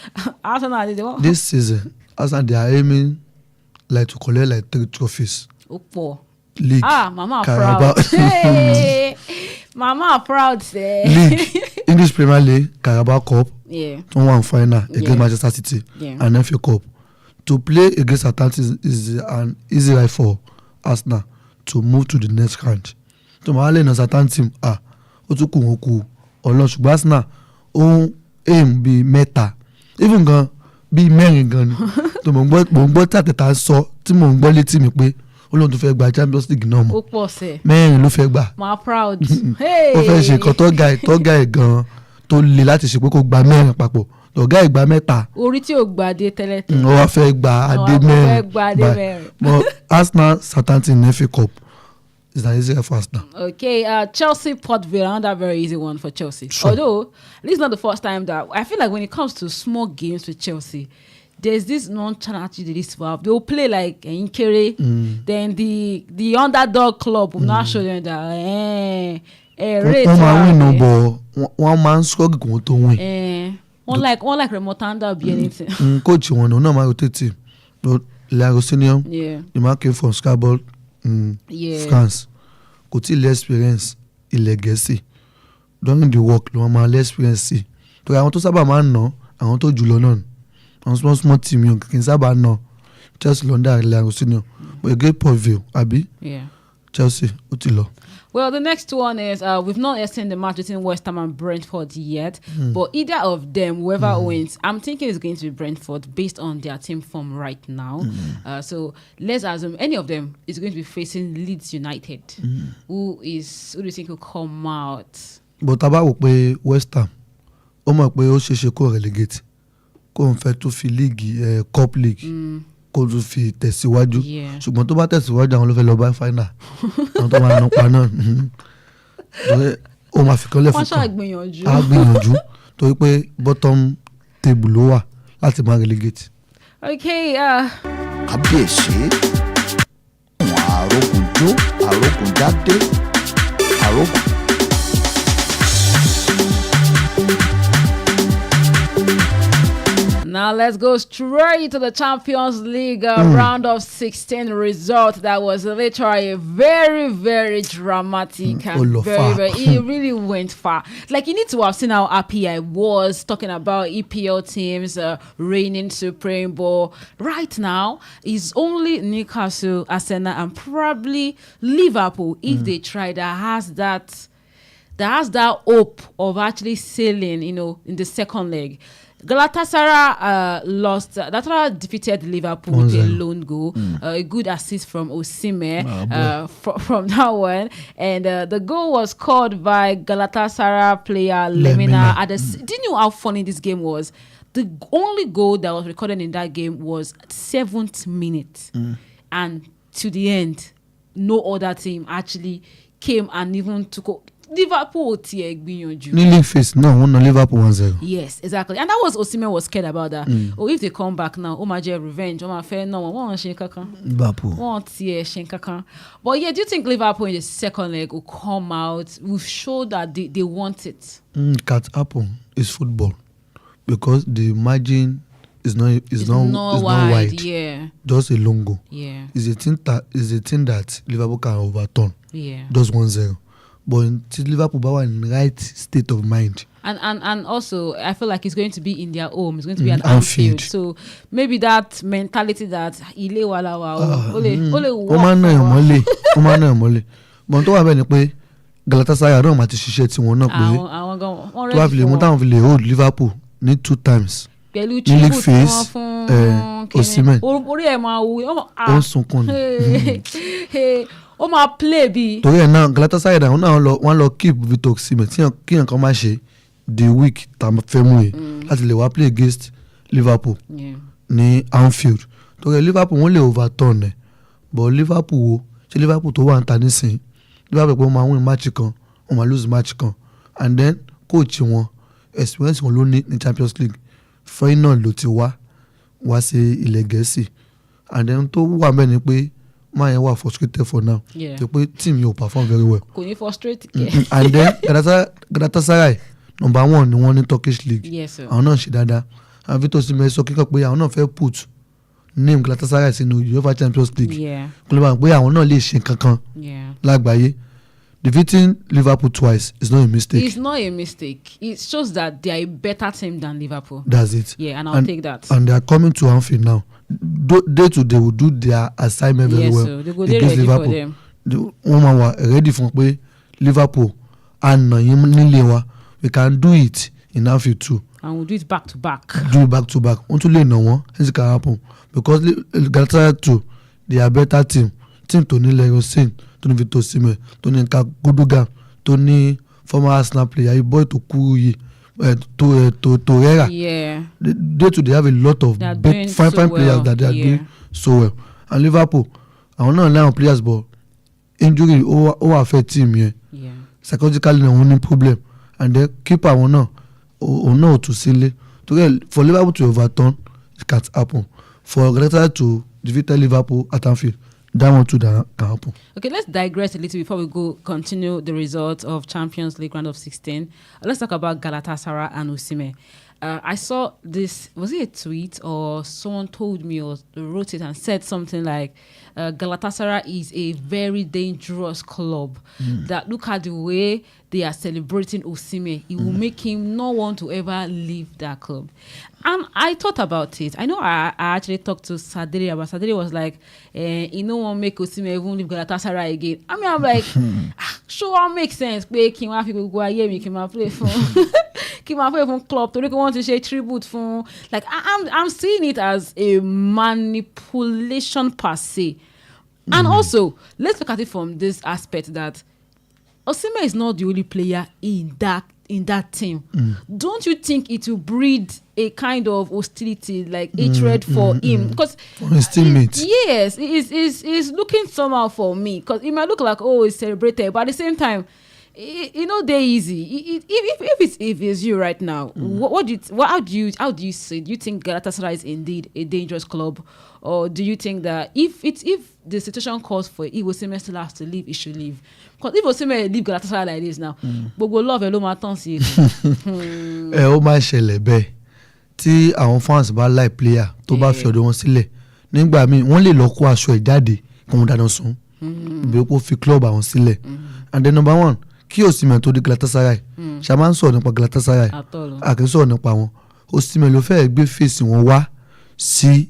Arsenal they want.
This season, Arsenal they are aiming like to collect like 3 trophies.
Opo.
League.
Mama proud. Hey, Mama proud say.
League. English Premier League, Carabao Cup, 1 final against Manchester City, and FA Cup. To play against Southampton is an easy ride for Arsenal to move to the next round. To Mahale na Southampton ó tún kù wọ́n kù Ọlọ́run ṣùgbọ́n Arsenal ó aim bí mẹ́ta even gan bí mẹ́rin gan ni tó mò ń gbọ́ tàtẹ̀tà sọ tí mò ń gbọ́ létí mi pé Ọlọ́run tó fẹ́ gba Champions League náà mọ́.
Ó pọ̀ sẹ́.
Mẹ́rin ló fẹ́ gbà.
Ma proud.
Ó fẹ́ ṣe nǹkan tọ́gà ẹ̀ gan tó le láti ṣe pé kó gba mẹ́rin papọ̀ ọ̀gá ìgbà mẹ́ta.
Orí tí ò gba adé tẹ́lẹ̀ tẹ́lẹ̀.
Ó wá fẹ́ gba adé mẹ́rin. But Arsenal Southampton in FA Cup is an easy for Arsenal.
Okay, Chelsea Port Vale, another very easy one for Chelsea. Sure. Although this is not the first time that I feel like when it comes to small games with Chelsea, there's this non-challenge they have. They'll play like Inkere, then the underdog club will not show them that
wọ́n máa win no ball wọ́n máa ń struggle kò wọ́n tó win.
One like Remotanda or be anything.
Coach wọn náà máa rotate team. Laro Senior, the man came from Scarborough, France. Kò tí ilẹ̀ experience ilẹ̀ Gẹ̀ẹ́sì. During the work ló máa less experience sí. Torí àwọn tó sábà máa ń ná àwọn tó jùlọ náà. Àwọn small team yẹn kì í sábà ná. Chelsea London Laro Senior. But a great Port Vale, àbí? Chelsea ó ti lọ.
Well, the next one is we've not yet seen the match between West Ham and Brentford yet, but either of them, whoever wins, I'm thinking it's going to be Brentford based on their team form right now. So let's assume any of them is going to be facing Leeds United. Who do you think will come out?
But tá bá wò pé West Ham, ó mọ̀ pé ó ṣeéṣe kó relegate, kó n fẹ́ tún fi league cup league. Kó tún fi tẹ̀síwájú ṣùgbọ́n tó bá tẹ̀síwájú àwọn ló fẹ́ lọ bá final àwọn tó máa nọpa náà ó máa fi kan lẹ́fún kan á gbìyànjú torí pé bottom table ló wà láti máa relegate.
Kábíyèsí àwọn arógunjó arógunjádé arógun.
Now let's go straight to the Champions League round of 16 result. That was literally very, very dramatic. And it really went far. Like, you need to have seen how happy I was talking about EPL teams reigning supreme. But right now, it's only Newcastle, Arsenal, and probably Liverpool, if they try, that has that that has that hope of actually sailing, in the second leg. Galatasaray lost. Galatasaray defeated Liverpool with a lone goal. A good assist from Osimhen from that one. And the goal was scored by Galatasaray player Lemina. Didn't you know how funny this game was? The only goal that was recorded in that game was 7th minute. And to the end, no other team actually came and even took Liverpool
League face no Liverpool 1-0.
Yes, exactly. And that was Osimhen was scared about that. If they come back now, revenge,
Liverpool.
But yeah, do you think Liverpool in the second leg will come out, will show that they want it?
Can't happen. It's football. Because the margin is not wide.
Yeah.
Just a long goal.
Yeah.
It's a thing that Liverpool can overturn.
Yeah.
Just 1-0. But until Liverpool are in the right state of mind.
And also, I feel like it's going to be in their home. It's going to be at Anfield. So maybe that mentality that Ile Walawa
But tó wà bẹ́ẹ̀ ni pé Galatasaray náà máa ti ṣiṣẹ́ tí wọn náà pé tó wà fi lè mú táwọn fi lè hold Liverpool ní 2 times.
Pẹ̀lú
League phase Osimhen
orí ẹ̀ máa wú
ó ń sunkún ni.
ó máa play bí.
Torí ẹ̀ náà Galatasaray náà wọ́n lọ keep Victor Osimhen kí nǹkan máa ṣe the week tá a fẹ́ mú yìí láti lè wá play against Liverpool ní Anfield. Torí Liverpool wọ́n lè overturn ẹ̀ but Liverpool wo ṣe Liverpool tó wà ń ta nísìnyí Liverpool pé wọ́n máa win match kan wọ́n máa lose match kan and then coach wọn experience wọn ló ní Champions League final ló ti wá sí ilẹ̀ Gẹ̀ẹ́sì and then tó wà mẹ́ ni pé máa yẹn wà frustrated for now pé team yóò perform very well.
Kò ní frustrate.
And then Galatasaray number 1 ni wọ́n ní Turkish League àwọn náà ṣe dáadáa and Victor Osimhen sọ kíkọ́ pé àwọn náà fẹ́ put name Galatasaray sínú UEFA Champions League kó lè bá wọn pé àwọn náà lè ṣe kankan lágbàáyé. Defeating Liverpool twice is not a mistake.
It's not a mistake. It shows that they are a better team than Liverpool.
That's it.
Yeah, and I'll take that.
And they are coming to Anfield now. They will do their assignment very well.
So they go there ready Liverpool. For them.
Wọ́n máa wà ready fún pé Liverpool àná yín nílé wa. We can do it in Anfield too.
And we'll do it back to back.
Wọ́n tún lè nà wọ́n. This can happen because Galatasaray too, they are better team. Team tó ní Leroy Sane, tó ní Victor Osimhen, tó ní Nka Gundogan, tó ní former Arsenal player boy tó kú yìí Torreira.
Yeah.
They have a lot of fine players that they are doing so well. And Liverpool, àwọn náà láwọn players but injury ó affect team yẹn.
Yeah.
Psychologically na wọ́n ní problem and then keeper àwọn náà òun náà ò tún sílé. For Liverpool to overturn, it can't happen. For Galatasaray to defeat Liverpool at Anfield, that one too can happen.
Okay, let's digress a little before we continue the results of Champions League round of 16. Let's talk about Galatasaray and Osimhen. I saw this, was it a tweet or someone told me or wrote it and said something like Galatasaray is a very dangerous club. That look at the way they are celebrating Osimhen. It will make him not want to ever leave that club. And I thought about it. I know I actually talked to Sadiri, but Sadiri was like, you know what make Osimhen even leave Galatasaray again. I mean, I'm like, sure, makes sense. Play King Africa go ahead, me can play for King Africa club. To want to say tribute for like I'm seeing it as a manipulation per se. And also, let's look at it from this aspect that Osimhen is not the only player in that team. Don't you think it will breed a kind of hostility, like hatred for him? Because
for his teammates.
Yes, it's looking somehow for me. Because it might look like, oh, it's celebrated, but at the same time, they're easy. If it's you right now, how do you say? Do you think Galatasaray is indeed a dangerous club, or do you think that if the situation calls for it, if Osimhen still has to leave, he should leave? Because if Osimhen leave Galatasaray like this now, but we love hello maton si.
Ó máa ṣẹlẹ̀ bẹ́ẹ̀ tí àwọn fans bá like player tó bá fi ọ̀dọ̀ wọn sílẹ̀ nígbà míì wọ́n lè lọ kó aṣọ ẹ̀ jáde kó wọn dáná sun bí ó fi club àwọn sílẹ̀. And then number 1, kí Osimhen tó di Galatasaray ṣá máa ń sọ̀rọ̀ nípa Galatasaray a kì í sọ̀rọ̀ nípa wọn. Osimhen ló fẹ́ẹ́ gbé fèsì wọn wá sí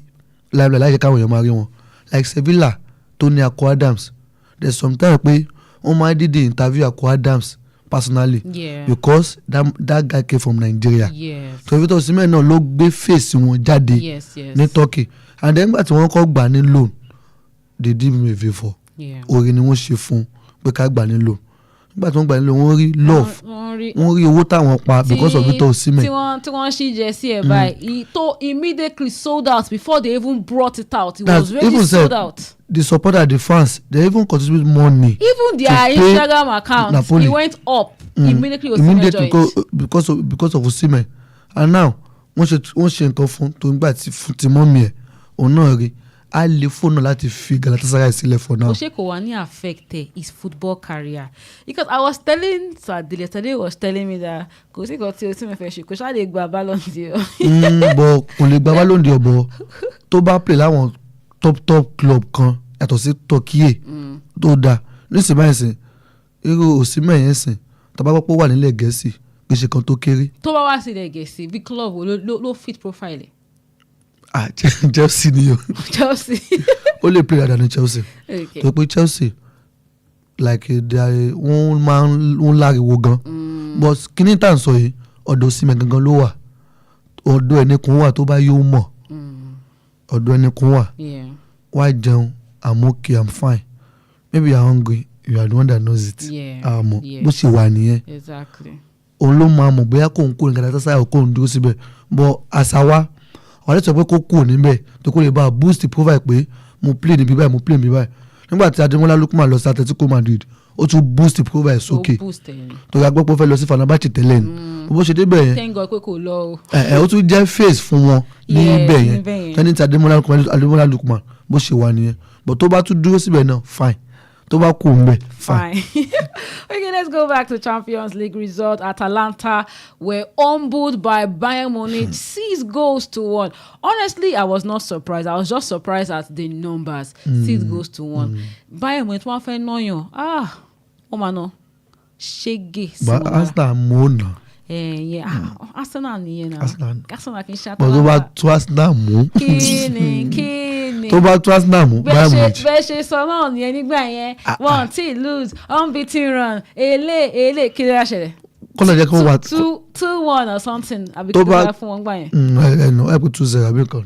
láìpẹ́ láìjẹ́ káwọn èèyàn máa rí wọn like Sevilla tó ní Akko Adams. There's sometimes pé wọ́n máa dídì interview Akko Adams personally.
Yeah.
Because that guy came from Nigeria.
Yes.
So Victor Osimhen náà ló gbé face wọn jáde ní Turkey, and then nígbà tí wọ́n kọ́ gbà ní loan they did me a favour. Oore ni wọ́n ṣe fún pé ká gbà ní loan. Nígbà tí wọ́n gbà ní loan wọ́n rí love, wọ́n rí owó táwọn pa because of Victor Osimhen.
tí wọ́n ṣí jẹ́sí ẹ̀ báyìí he immediately sold out before they even brought it out. It was really sold out.
The supporter, the fans, they even contribute money.
Even their Instagram account, it went up immediately.
Because of Osimhen. And now, wọ́n ṣe nǹkan fún tó ń gbà tí mọ́mí ẹ̀ òun náà rí a lè fóònù láti fi Galatasaray sílẹ̀ for now.
Kò wá ní affect his football career, because I was telling Sadile yesterday, was telling me that kò sí nǹkan tí Osimhen fẹ́ ṣe kò ṣáà lè gba Ballon d'Or.
But kò lè gba Ballon d'Or bọ̀ tó bá play láwọn top club kan yàtọ̀ sí Turkey tó dáa nísìnyí báyìí sìn irú Osimhen yẹn sìn tàbá gbọ́ pé ó wà nílẹ̀ Gẹ̀ẹ́sì gbèsè kan tó kéré.
tó bá wá sílẹ̀ Gẹ̀ẹ́sì bí club ló fit profile.
Chelsea ni o.
Chelsea.
ó lè play dáadáa ní Chelsea. tó pé Chelsea like wọ́n máa ń láriwo gan but kíní tá à ń sọ yìí ọ̀dọ̀ Osimhen gangan ló wà ọ̀dọ̀ ẹnìkan wà tó bá yóò mọ̀ ọ̀dọ̀ ẹnìkan wà wá jẹun I'm okay, I'm fine. Maybe you're hungry, you are the one that knows it. Bó ṣe wà nìyẹn.
Exactly.
Òun ló máa mọ̀ bóyá kò ń kó nǹkan dáadáa sáyà kò ń dúró síbẹ̀. But àṣà wa ọ̀rẹ́ sọ pé kó kúrò níbẹ̀ tó kó lè bá a boost the profile pé mo play níbí báyìí. Nígbà tí Ademola Lookman lọ sí Atletico Madrid, ó tún boost the profile sókè. Tó yà gbọ́ pé ó fẹ́ lọ sí Fenerbahce tẹ́lẹ̀ ni. Bó ṣe débẹ̀ yẹn.
Thank God pé kò lọ o.
Ó tún jẹ́ face fún wọn níbẹ̀ yẹn. Tẹ́ni tí Ademola Lookman bó ṣe wà nìyẹn. But tó bá tún dúró síbẹ̀ náà fine. Tó bá kú mbẹ̀ fine.
Okay, let's go back to Champions League result. Atalanta were humbled by Bayern Munich 6-1. Honestly, I was not surprised. I was just surprised at the numbers. 6-1. Bayern Munich wọ́n fẹ́ náyàn. Ó máa ná ṣége sí wọn.
But Arsenal mú nà.
Arsenal nìyẹn náà. Arsenal kì í ṣe Atalanta.
But tó bá tó Arsenal mú.
Kíni.
Tó bá tó Arsenal mú Bayern Munich.
Bẹ́ẹ̀ ṣe sọ náà nìyẹn nígbà yẹn. One tí lose unbeaten run èlé kí ló yà ṣẹlẹ̀.
Kọ́lá jẹ́ kó wà.
2-1 or something. Àbí kí ló bá fún wọn gbà yẹn.
Ẹnu ẹ̀ kò 2-0 àbí kan.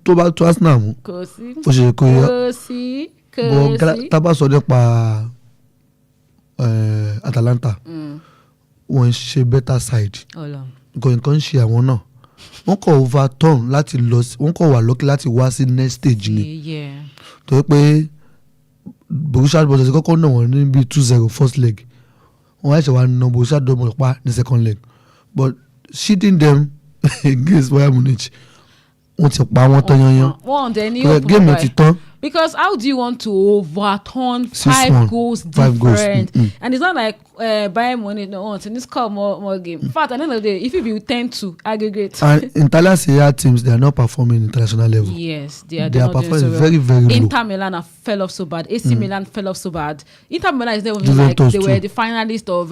Tó bá tó Arsenal mú.
Kò sí.
Ó ṣe kó yẹ.
Kò sí.
Bọ̀ tá bá sọ nípa Atalanta. Wọ́n ṣe better side. Nǹkan ṣe àwọn náà. Wọ́n kọ̀ overturn láti lọ wọ́n kọ̀ wà lókè láti wá sí next stage ni. Tó yẹ pé Borussia Dortmund kọ́kọ́ náà wọ́n ní bí 2-0 first leg. Wọ́n ṣe wá ná Borussia Dortmund pa ní second leg. But shitting them against Bayern Munich wọ́n ti pa wọ́n tán yanyan.
Wọ́n dẹ̀ ní òpin
game yẹn ti tán.
Because how do you want to overturn 5 goals different? And it's not like Bayern Munich no want to score more game. In fact, at the end of the day, if you 10-2 aggregate. And
Italian Serie A teams, they are not performing international level.
Yes, they are
performing
so
very, very low.
Inter Milan fell off so bad. AC Milan fell off so bad. Inter Milan is there like they were the finalists of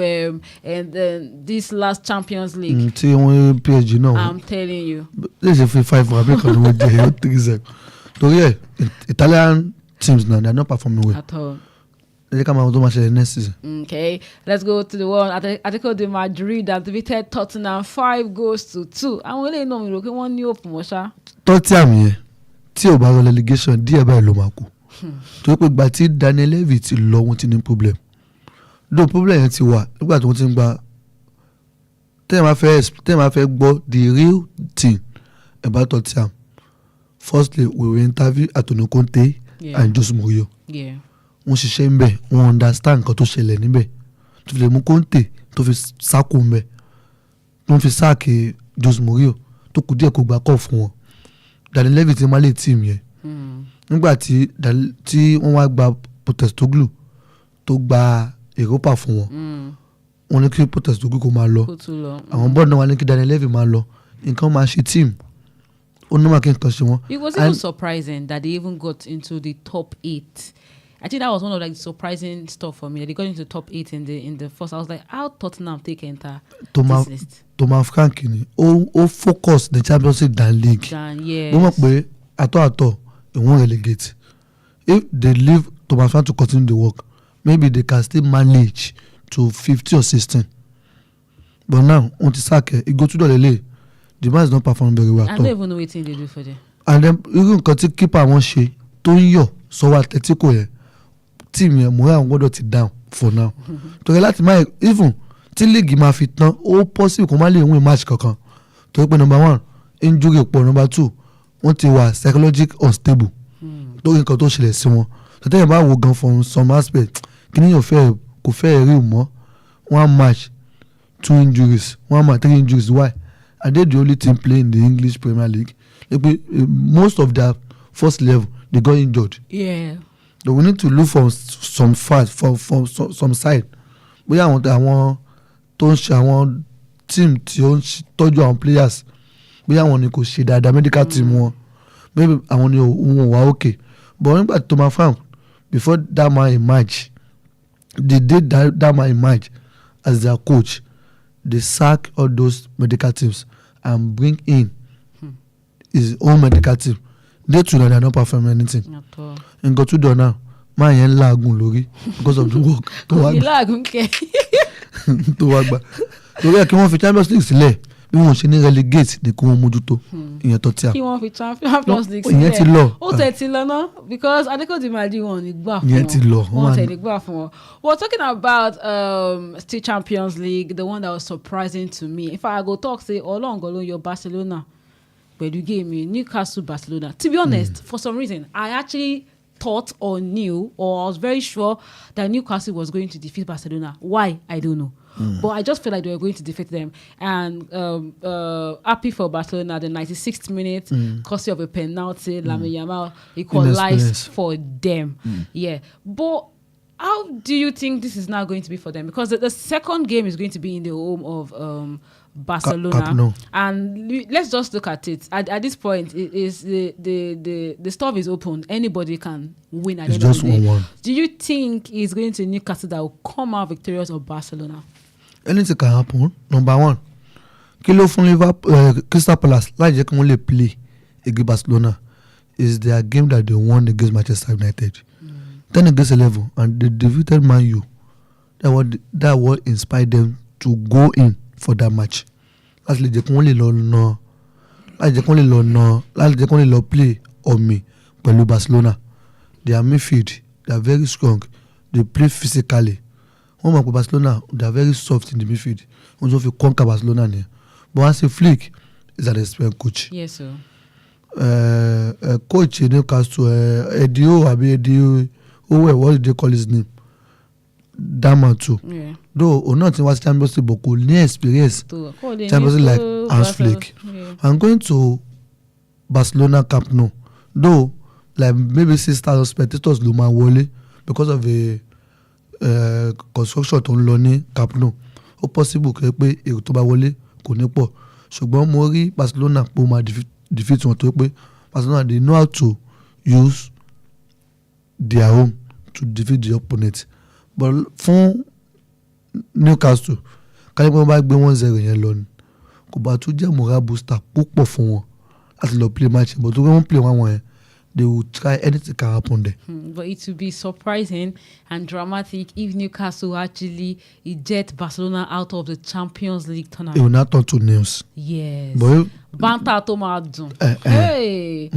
this last Champions League.
PSG no.
I'm telling you.
This is 5 for America. So yeah, Italian teams now, they are not performing well.
At all.
They come out with much next season.
Okay, let's go to the one. Atletico de Madrid that defeated Tottenham 5-2. I really know me looking one new promotion.
Tottenham yẹn tí ò bá rọ relegation díẹ̀ báyìí ló máa kú. Tó pé ìgbà tí Daniel Levy ti lọ wọ́n ti ní problem. Though problem yẹn ti wà nígbà tí wọ́n ti ń gba tẹ́ẹ̀ máa fẹ́ gbọ́ the real thing about Tottenham. Firstly, we will interview Antonio Conte and Jose Mourinho. Wọ́n ṣiṣẹ́ ń bẹ̀, wọ́n understand nǹkan tó ṣẹlẹ̀ níbẹ̀. Tó fi lè mú Conte tó fi sáàkù ń bẹ̀. Tó fi sáàkì Jose Mourinho tó kù díẹ̀ kó gba kọ́ fún wọn. Daniel Levy ti máa lè tíìmù yẹn. Nígbà tí wọ́n wá gba Postecoglou tó gba Europa fún wọn. Wọ́n ní kí Postecoglou kó máa lọ. Àwọn bọ́ọ̀dù náà wá ní kí Daniel Levy máa lọ. Nǹkan máa ṣe tíìmù.
It was even surprising that they even got into the top 8. I think that was one of the surprising stuff for me. That they got into the top 8 in the first. I was like, how Tottenham take enter this list?
Thomas Frank ó focus the Champions League than league.
Yes.
Wọ́n mọ̀ pé àtọ̀ it won't relegate. If they leave Thomas Frank to continue the work, maybe they can still manage to 50 or 16. But now, on the sack, it go to the lele. The man is not performing very well.
I don't even know what they do for them.
And then even continue keeper one shey to yo so what Atletico yẹn team yẹn mo àwọn gbọ́dọ̀ ti down for now. Torí láti máa even tí league máa fi tán ó possible kó má lè win match kankan. Torí pé number 1 injury pọ̀, number 2 wọ́n ti wà psychological unstable. Torí nǹkan tó ṣẹlẹ̀ sí wọn. Tẹ́tẹ́ yẹn bá wo gan from some aspect kí ni yóò kò fẹ́ rí mọ́ 1 match 2 injuries 1 match 3 injuries why? Are they the only team playing in the English Premier League? Most of their first level they got injured.
Yeah.
So we need to look for some facts from some side. Bóyá àwọn tó ń ṣe àwọn team tí ó ń tọ́jú àwọn players bóyá àwọn ni kò ṣe dáadáa medical team wọn maybe àwọn ni wọn wà okay. But nígbà tó máa farm before that man emerge they did that man emerge as their coach they sack all those medical teams and bring in his own medical team. They too they are not performing anything. In go to do now, man yẹn laagun lórí because of the work. To wá gbà. Torí ẹ̀ kí wọ́n fi Champions League sílẹ̀ bí wọ́n ṣe ní relegate ní kí wọ́n mójútó ìyẹn tó tí a.
Kí wọ́n fi Champions League sílẹ̀.
Ìyẹn ti lọ.
Ó tẹ̀ ti lọ ná because Adeko di Madi wọn ò ní gbà fún wọn.
Ìyẹn ti lọ.
Wọ́n tẹ̀ ní gbà fún wọn. We're talking about still Champions League, the one that was surprising to me. If I go talk say Ọlọ́ngọ́ your Barcelona pẹ̀lú game Newcastle Barcelona. To be honest, for some reason, I actually thought or knew or I was very sure that Newcastle was going to defeat Barcelona. Why? I don't know. But I just feel like they were going to defeat them. And happy for Barcelona, the 96th minute, courtesy of a penalty, Lamine Yamal equalized for them. Yeah. But how do you think this is now going to be for them? Because the second game is going to be in the home of Barcelona. And let's just look at it. At this point, it is the stuff is open. Anybody can win at the end of the day.
1-1.
Do you think it's going to Newcastle that will come out victorious of Barcelona?
Anything can happen. Number 1, kilo from Liverpool, Crystal Palace, like they can only play against Barcelona, is their game that they won against Manchester United. 10 against 11, and they defeated Man U. That what inspired them to go in for that match. Actually, they can only learn play on me, pẹ̀lú Barcelona. Their midfield, they are very strong. They play physically. One man Barcelona, they are very soft in the midfield. Also, if you conquer Barcelona, but once a Flick is an experienced coach.
Yes, sir.
Coach in Newcastle, Edio, what did they call his name? That man too. Yeah. Though not in Champions League, but could experience Champions League like Hans Flick. Yeah. I'm going to Barcelona Camp Nou. Though, like maybe 6,000 spectators Luma Wole because of a construction tó ń lọ ní Camp Nou. Ó possible pé èrò tó bá wọlé kò ní pọ̀. Ṣùgbọ́n mo rí Barcelona pé ó máa defeat wọn tó pé Barcelona they know how to use their home to defeat the opponent. But fún Newcastle káyọ̀ pé wọ́n bá gbé 1-0 yẹn lọ ni kò bá tún jẹ́ moral booster púpọ̀ fún wọn láti lọ play match but tó wọ́n play wọn yẹn they will try anything can happen there.
But it will be surprising and dramatic if Newcastle actually eject Barcelona out of the Champions League tournament.
It will not turn to nails.
Yes.
But
Banta to Madun.
Hey.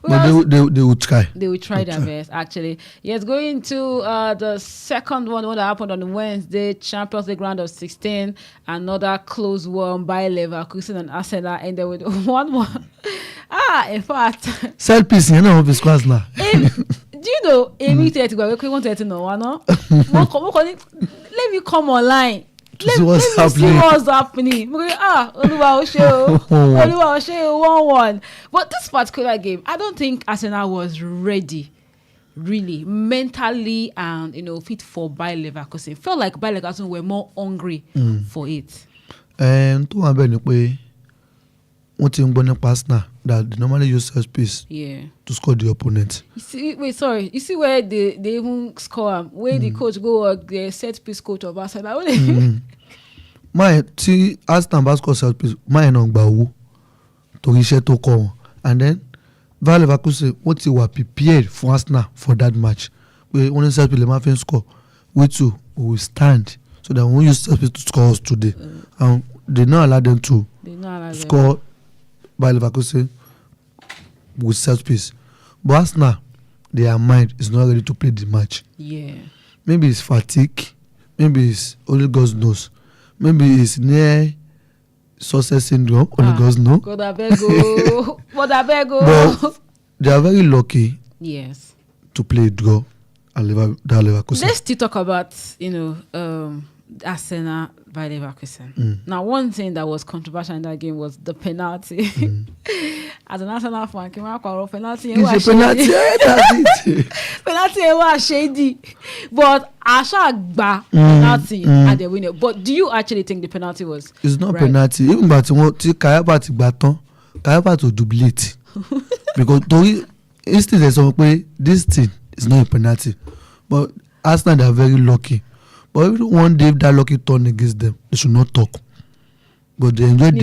But they will try.
They will try their best, actually. Yes, going to the second one that happened on Wednesday, Champions League round of 16. Another close one by Leverkusen and Arsenal ended with 1-1. In fact.
Sell piece, you know, of his class now.
Do you know, Amy said to go, we want to know, let me come online. Let me see what's happening. Oluwa o ṣe 1-1. But this particular game, I don't think Arsenal was ready, really, mentally and fit for Bayer Leverkusen. It felt like Bayer Leverkusen were more hungry for it.
And tó wà bẹ́ẹ̀ ni pé wọ́n ti ń gbọ́ nípa Arsenal that they normally use set piece to score the opponent.
You see where they even score where the coach go the set piece coach of Arsenal.
My tí Arsenal bá score set piece máa náà gba owó torí iṣẹ́ tó kọ́ wọn and then Bayer Leverkusen wọ́n ti wà prepared for Arsenal for that match pé wọ́n ní set piece lè máa fi score with two we will stand so that we won't use set piece to score us today. And they not allow them to score by Leverkusen with set piece. But Arsenal, their mind is not ready to play the match.
Yeah.
Maybe it's fatigue. Maybe it's only God knows. Maybe it's near success syndrome. Only God knows.
But
they are very lucky.
Yes.
To play draw and Leverkusen.
Let's still talk about Arsenal by Leverkusen. Now, one thing that was controversial in that game was the penalty. As an Arsenal fan, penalty.
It's a penalty. That's it.
Penalty was shady, but Asha penalty at the winner. But do you actually think the penalty was?
It's not right? Penalty. Even but Kayaba to duplicate because instead there's some way this thing is not a penalty, but Arsenal they are very lucky. But everyone gave that lucky turn against them, they should not talk. But they enjoy it.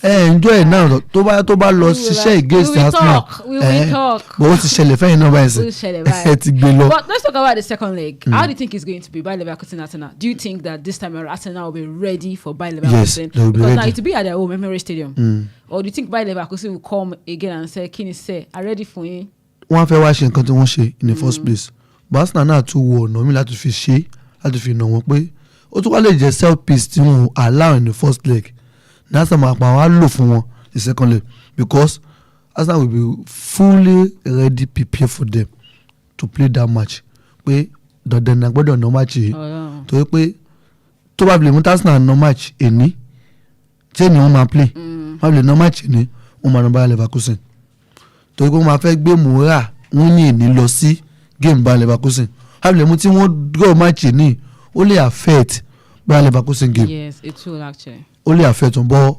Enjoy it now. Toba lost ṣiṣẹ́ against Arsenal.
We will talk.
But what's the shele? No
But let's talk about the second leg. How do you think it's going to be by Leverkusen Arsenal? Do you think that this time Arsenal will be ready for Bayer Leverkusen?
Yes, they will be
because
ready.
now it will be at their own memory stadium. Or do you think Bayer Leverkusen will come again and say, Kini say, I'm ready for you?
One fẹ́ wá ṣe nǹkan tí wọ́n ṣe in the first place. But Arsenal náà tún wo ọ̀nà mi láti fi ṣe láti fi nà wọ́n pé ó tún wá lè jẹ́ self piece tí wọ́n allow in the first leg. That's why I love for one the second leg because Arsenal will be fully ready, prepared for them to play that match. Pé dandan na gbọ́dọ̀ no match yìí. Torí pé tó bá bile Arsenal no match eni tí ni wọ́n máa play. Má bile no match eni wọ́n máa no Bayer Leverkusen. Torí pé wọ́n máa fẹ́ gbé Moura wọ́n ní eni lọ sí game Bayer Leverkusen. Má bile tí wọ́n go match eni ó lè affect Bayer Leverkusen game.
Yes, it will actually.
Only affect them, but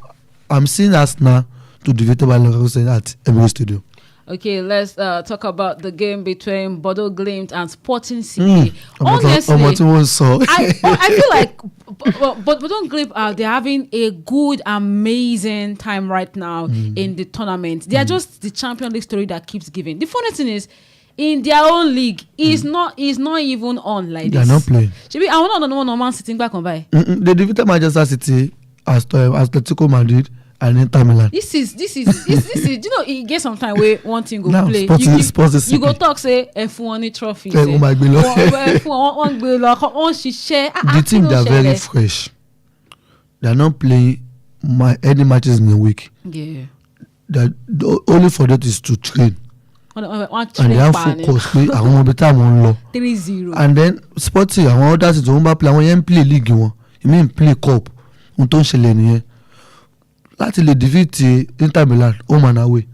I'm seeing Arsenal to defeat by Leverkusen at Emirates Stadium. Okay,
let's talk about the game between Bodo Glimt and Sporting CP. Honestly, I feel like Bodo Glimt they're having a good, amazing time right now in the tournament. They are just the Champions League story that keeps giving. The funny thing is, in their own league, is not even on like this.
They're not playing.
I want to know Man sitting back on by.
They defeated Manchester City, Atletico Madrid, and Inter Milan.
This is. You know, it gets some time where one thing go
now,
play.
You
go talk say F1 trophy.
The team they are very fresh. They are not playing any matches in a week.
Yeah.
Only for that is to train. And they have focus.
3-0.
And then Sporting, others is play league one. You mean play cup. Láti lè defeat Inter Milan home and away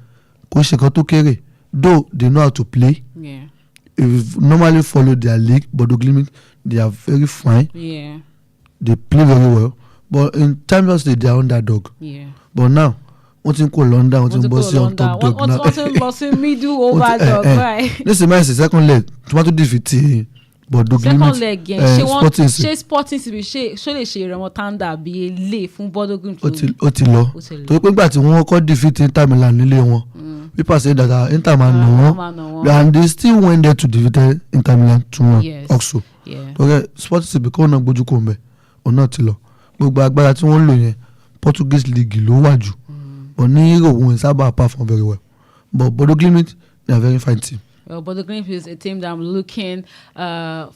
kò ṣe kan tó kéré though they know how to play.
Yeah.
If you normally follow their league Bodo Glimt they are very fine.
Yeah.
They play very well but in Champions League they are underdog.
Yeah.
But now wọ́n ti ń kó London wọ́n ti ń bọ́ sí on top dog now.
wọ́n ti ń lọ sí middle overdog right.
This is my second leg tomato defeat Bodo Glimt.
Second leg yẹn ṣé Sporting CP ṣé lè ṣe remontada bí ilé fún Bodo Glimt.
Ó ti lọ torí pé nígbà tí wọ́n kọ́ defeat Inter Milan nílé wọn people say that Inter man no one and they still went there to defeat Inter Milan 2-1 also. Okay, Sporting CP kọ́ ọ̀nà gbójú kò ń bẹ̀ ọ̀nà ti lọ gbogbo agbára tí wọ́n lò yẹn Portuguese league ló wà jù but ní Europe wọn sábà perform very well but Bodo Glimt they are very fine team.
Well, Bodo Glimt is a team that I'm looking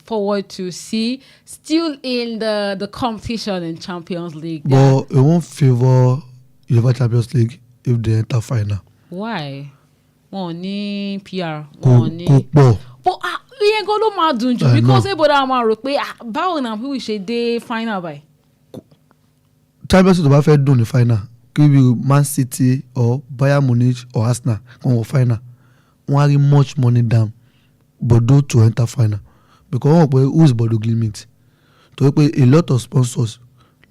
forward to see still in the competition in Champions League.
But it won't favor UEFA Champions League if they enter final.
Why? Wọ́n ní PR.
Kò pọ̀.
But ìyẹn gan ló máa dùn jù because everybody máa rò pé báwo na people ṣe dé final by.
Champions League tó bá fẹ́ dùn ní final kí bí Man City or Bayern Munich or Arsenal kan wọ final. Wọ́n much money down Bodo to enter final because wọ́n pè who is Bodo Glimt torí pé a lot of sponsors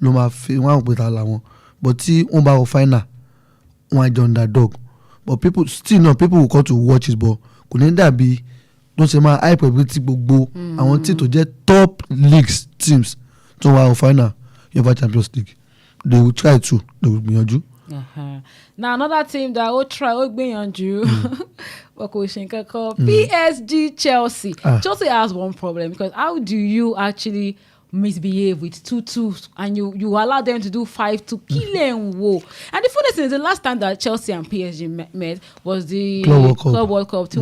ló máa fi wọ́n pè ta la wọn but tí wọ́n bá wọ final wọ́n á jẹ underdog but people will come to watch it but kò ní dàbí ló ṣe máa hype ẹ̀bí tí gbogbo àwọn tí tó jẹ́ top leagues teams tó wà wọ final UEFA Champions League they will try to they will gbìyànjú
Now another team that will try Ogbeyanju, PSG Chelsea. Chelsea has one problem because how do you actually misbehave with 2-2 and you allow them to do 5-2 kill them? Whoa. And the funny thing is the last time that Chelsea and PSG met was the Club World Cup.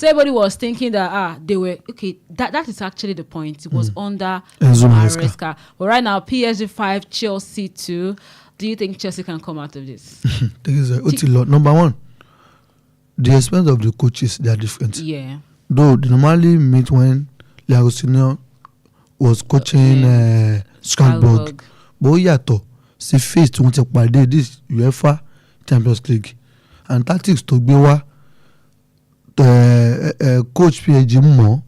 Everybody was thinking that they were okay. That is actually the point. It was under Maresca. But right now PSG 5, Chelsea 2. Do you think Chelsea can come out of this?
Number one, the expense of the coaches, they are different.
Yeah.
Though they normally meet when Leagosino was coaching Strasbourg. But yato see face to want to play this UEFA Champions League and tactics to be wa coach PSG more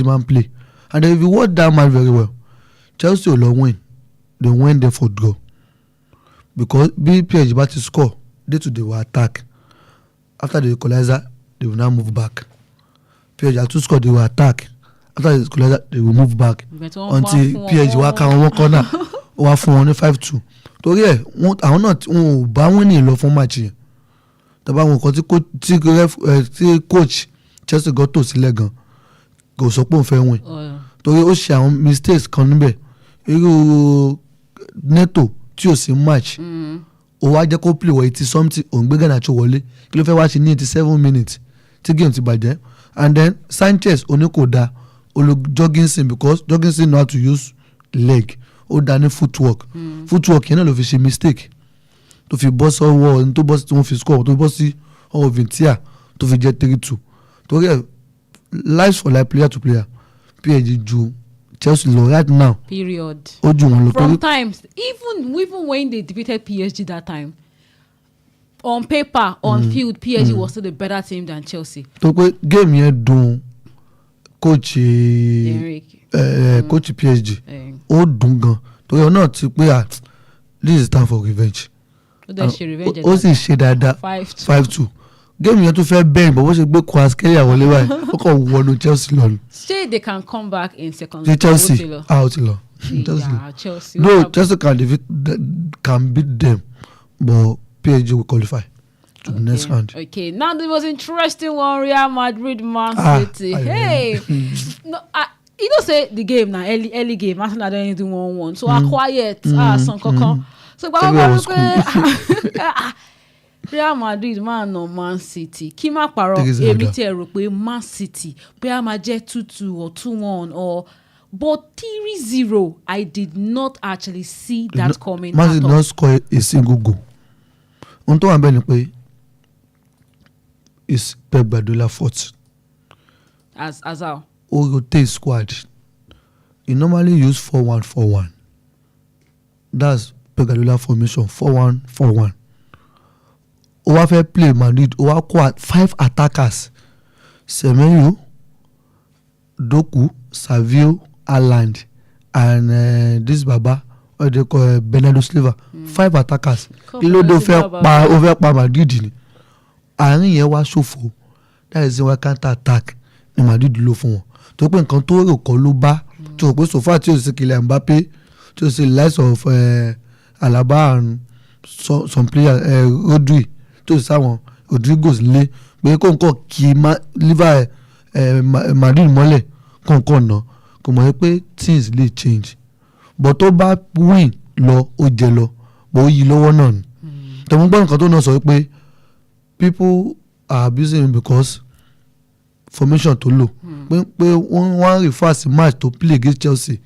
man play. And if you watch that match very well, Chelsea will win. They win there for draw because PSG about to score. They will attack. After the equalizer, they will now move back. PSG had to score, they will attack. After the equalizer, they will move back until PSG will come one corner. Or for 5-2. So yeah, àwọn náà wọn ò bá wọn ní lọ fún match yẹn. Tàbá wọn kan tí coach Chelsea got tó sílẹ̀ gan kò sọ pé òun fẹ́ win. Torí ó ṣe àwọn mistakes kan níbẹ̀. Irú Neto tí ò sí match. Ó wá jẹ́ kó play wọ 80 something òun gbé Garnacho wọlé. Kí ló fẹ́ wá ṣe ní 87 minutes tí game ti bàjẹ́. And then Sanchez oníkòdá olo Jorgensen because Jorgensen know how to use leg. Ó dá ní footwork yẹn náà ló fi ṣe mistake tó fi bọ́ sọ́wọ́ tó bọ́ sí tí wọ́n fi score tó bọ́ sí ọwọ́ Vintia tó fi jẹ́ 3-2 torí ẹ̀ life for life player to player PSG ju Chelsea lọ right now
period
ó ju wọn lọ
from times even when they defeated PSG that time on paper on field PSG was still a better team than Chelsea.
tó pé game yẹn dùn coach coach PSG ó dùn gan torí ọ náà ti pé this is time for revenge ó sì ṣe dáadáa 5-2 game yẹn tún fẹ́ bẹ́ẹ̀ bọ̀ bó ṣe gbé Kvaratskhelia wọlé báyìí ó kàn wọnú Chelsea lọ.
Say they can come back in second.
Chelsea ó ti lọ Chelsea no Chelsea can beat them but PSG will qualify to the next round.
Okay, now the most interesting one, Real Madrid Man City. Hey, no, you don't say the game now, early game. Arsenal don't even do 1-1, so I quiet. Some kokon. So Real Madrid Man City. Kima paro èmi tí ẹ rò pé Man City bóyá máa jẹ́ 2-2 or 2-1 or but 3-0. I did not actually see that coming.
Man did not score a single goal. Ohun tó wà bẹ́ẹ̀ ni pé is Pep Guardiola fault.
As how?
Or rotate squad. He normally use 4-1-4-1. That's Pep Guardiola formation 4-1-4-1. Ó wá fẹ́ play Madrid. Ó wá kó 5 attackers. Semenyo, Doku, Savio, Haaland, and this Baba, what they call Bernardo Silva. 5 attackers. Ilodo fẹ́ pa Madrid ni. Àárín yẹn wá ṣòfò. That is why counter attack ni Madrid lò fún wọn. Tó pé nǹkan tó rò kọ́ ló bá. Tó rò pé so far tí o sì Kylian Mbappé, tí o sì likes of Alaba and some players Rodri, tí o sì sáwọn Rodrigo's lé pé kó nǹkan kì í liver Madrid mọ́lẹ̀ kọ̀ọ̀kan náà kò mọ̀ pé things lè change. But tó bá win lọ ó jẹ lọ bó yí lọ́wọ́ náà ni. Tẹ̀wọ́n gbọ́ nǹkan tó náà sọ pé people are abusing him because formation tó lò pé wọ́n refer sí match to play against Chelsea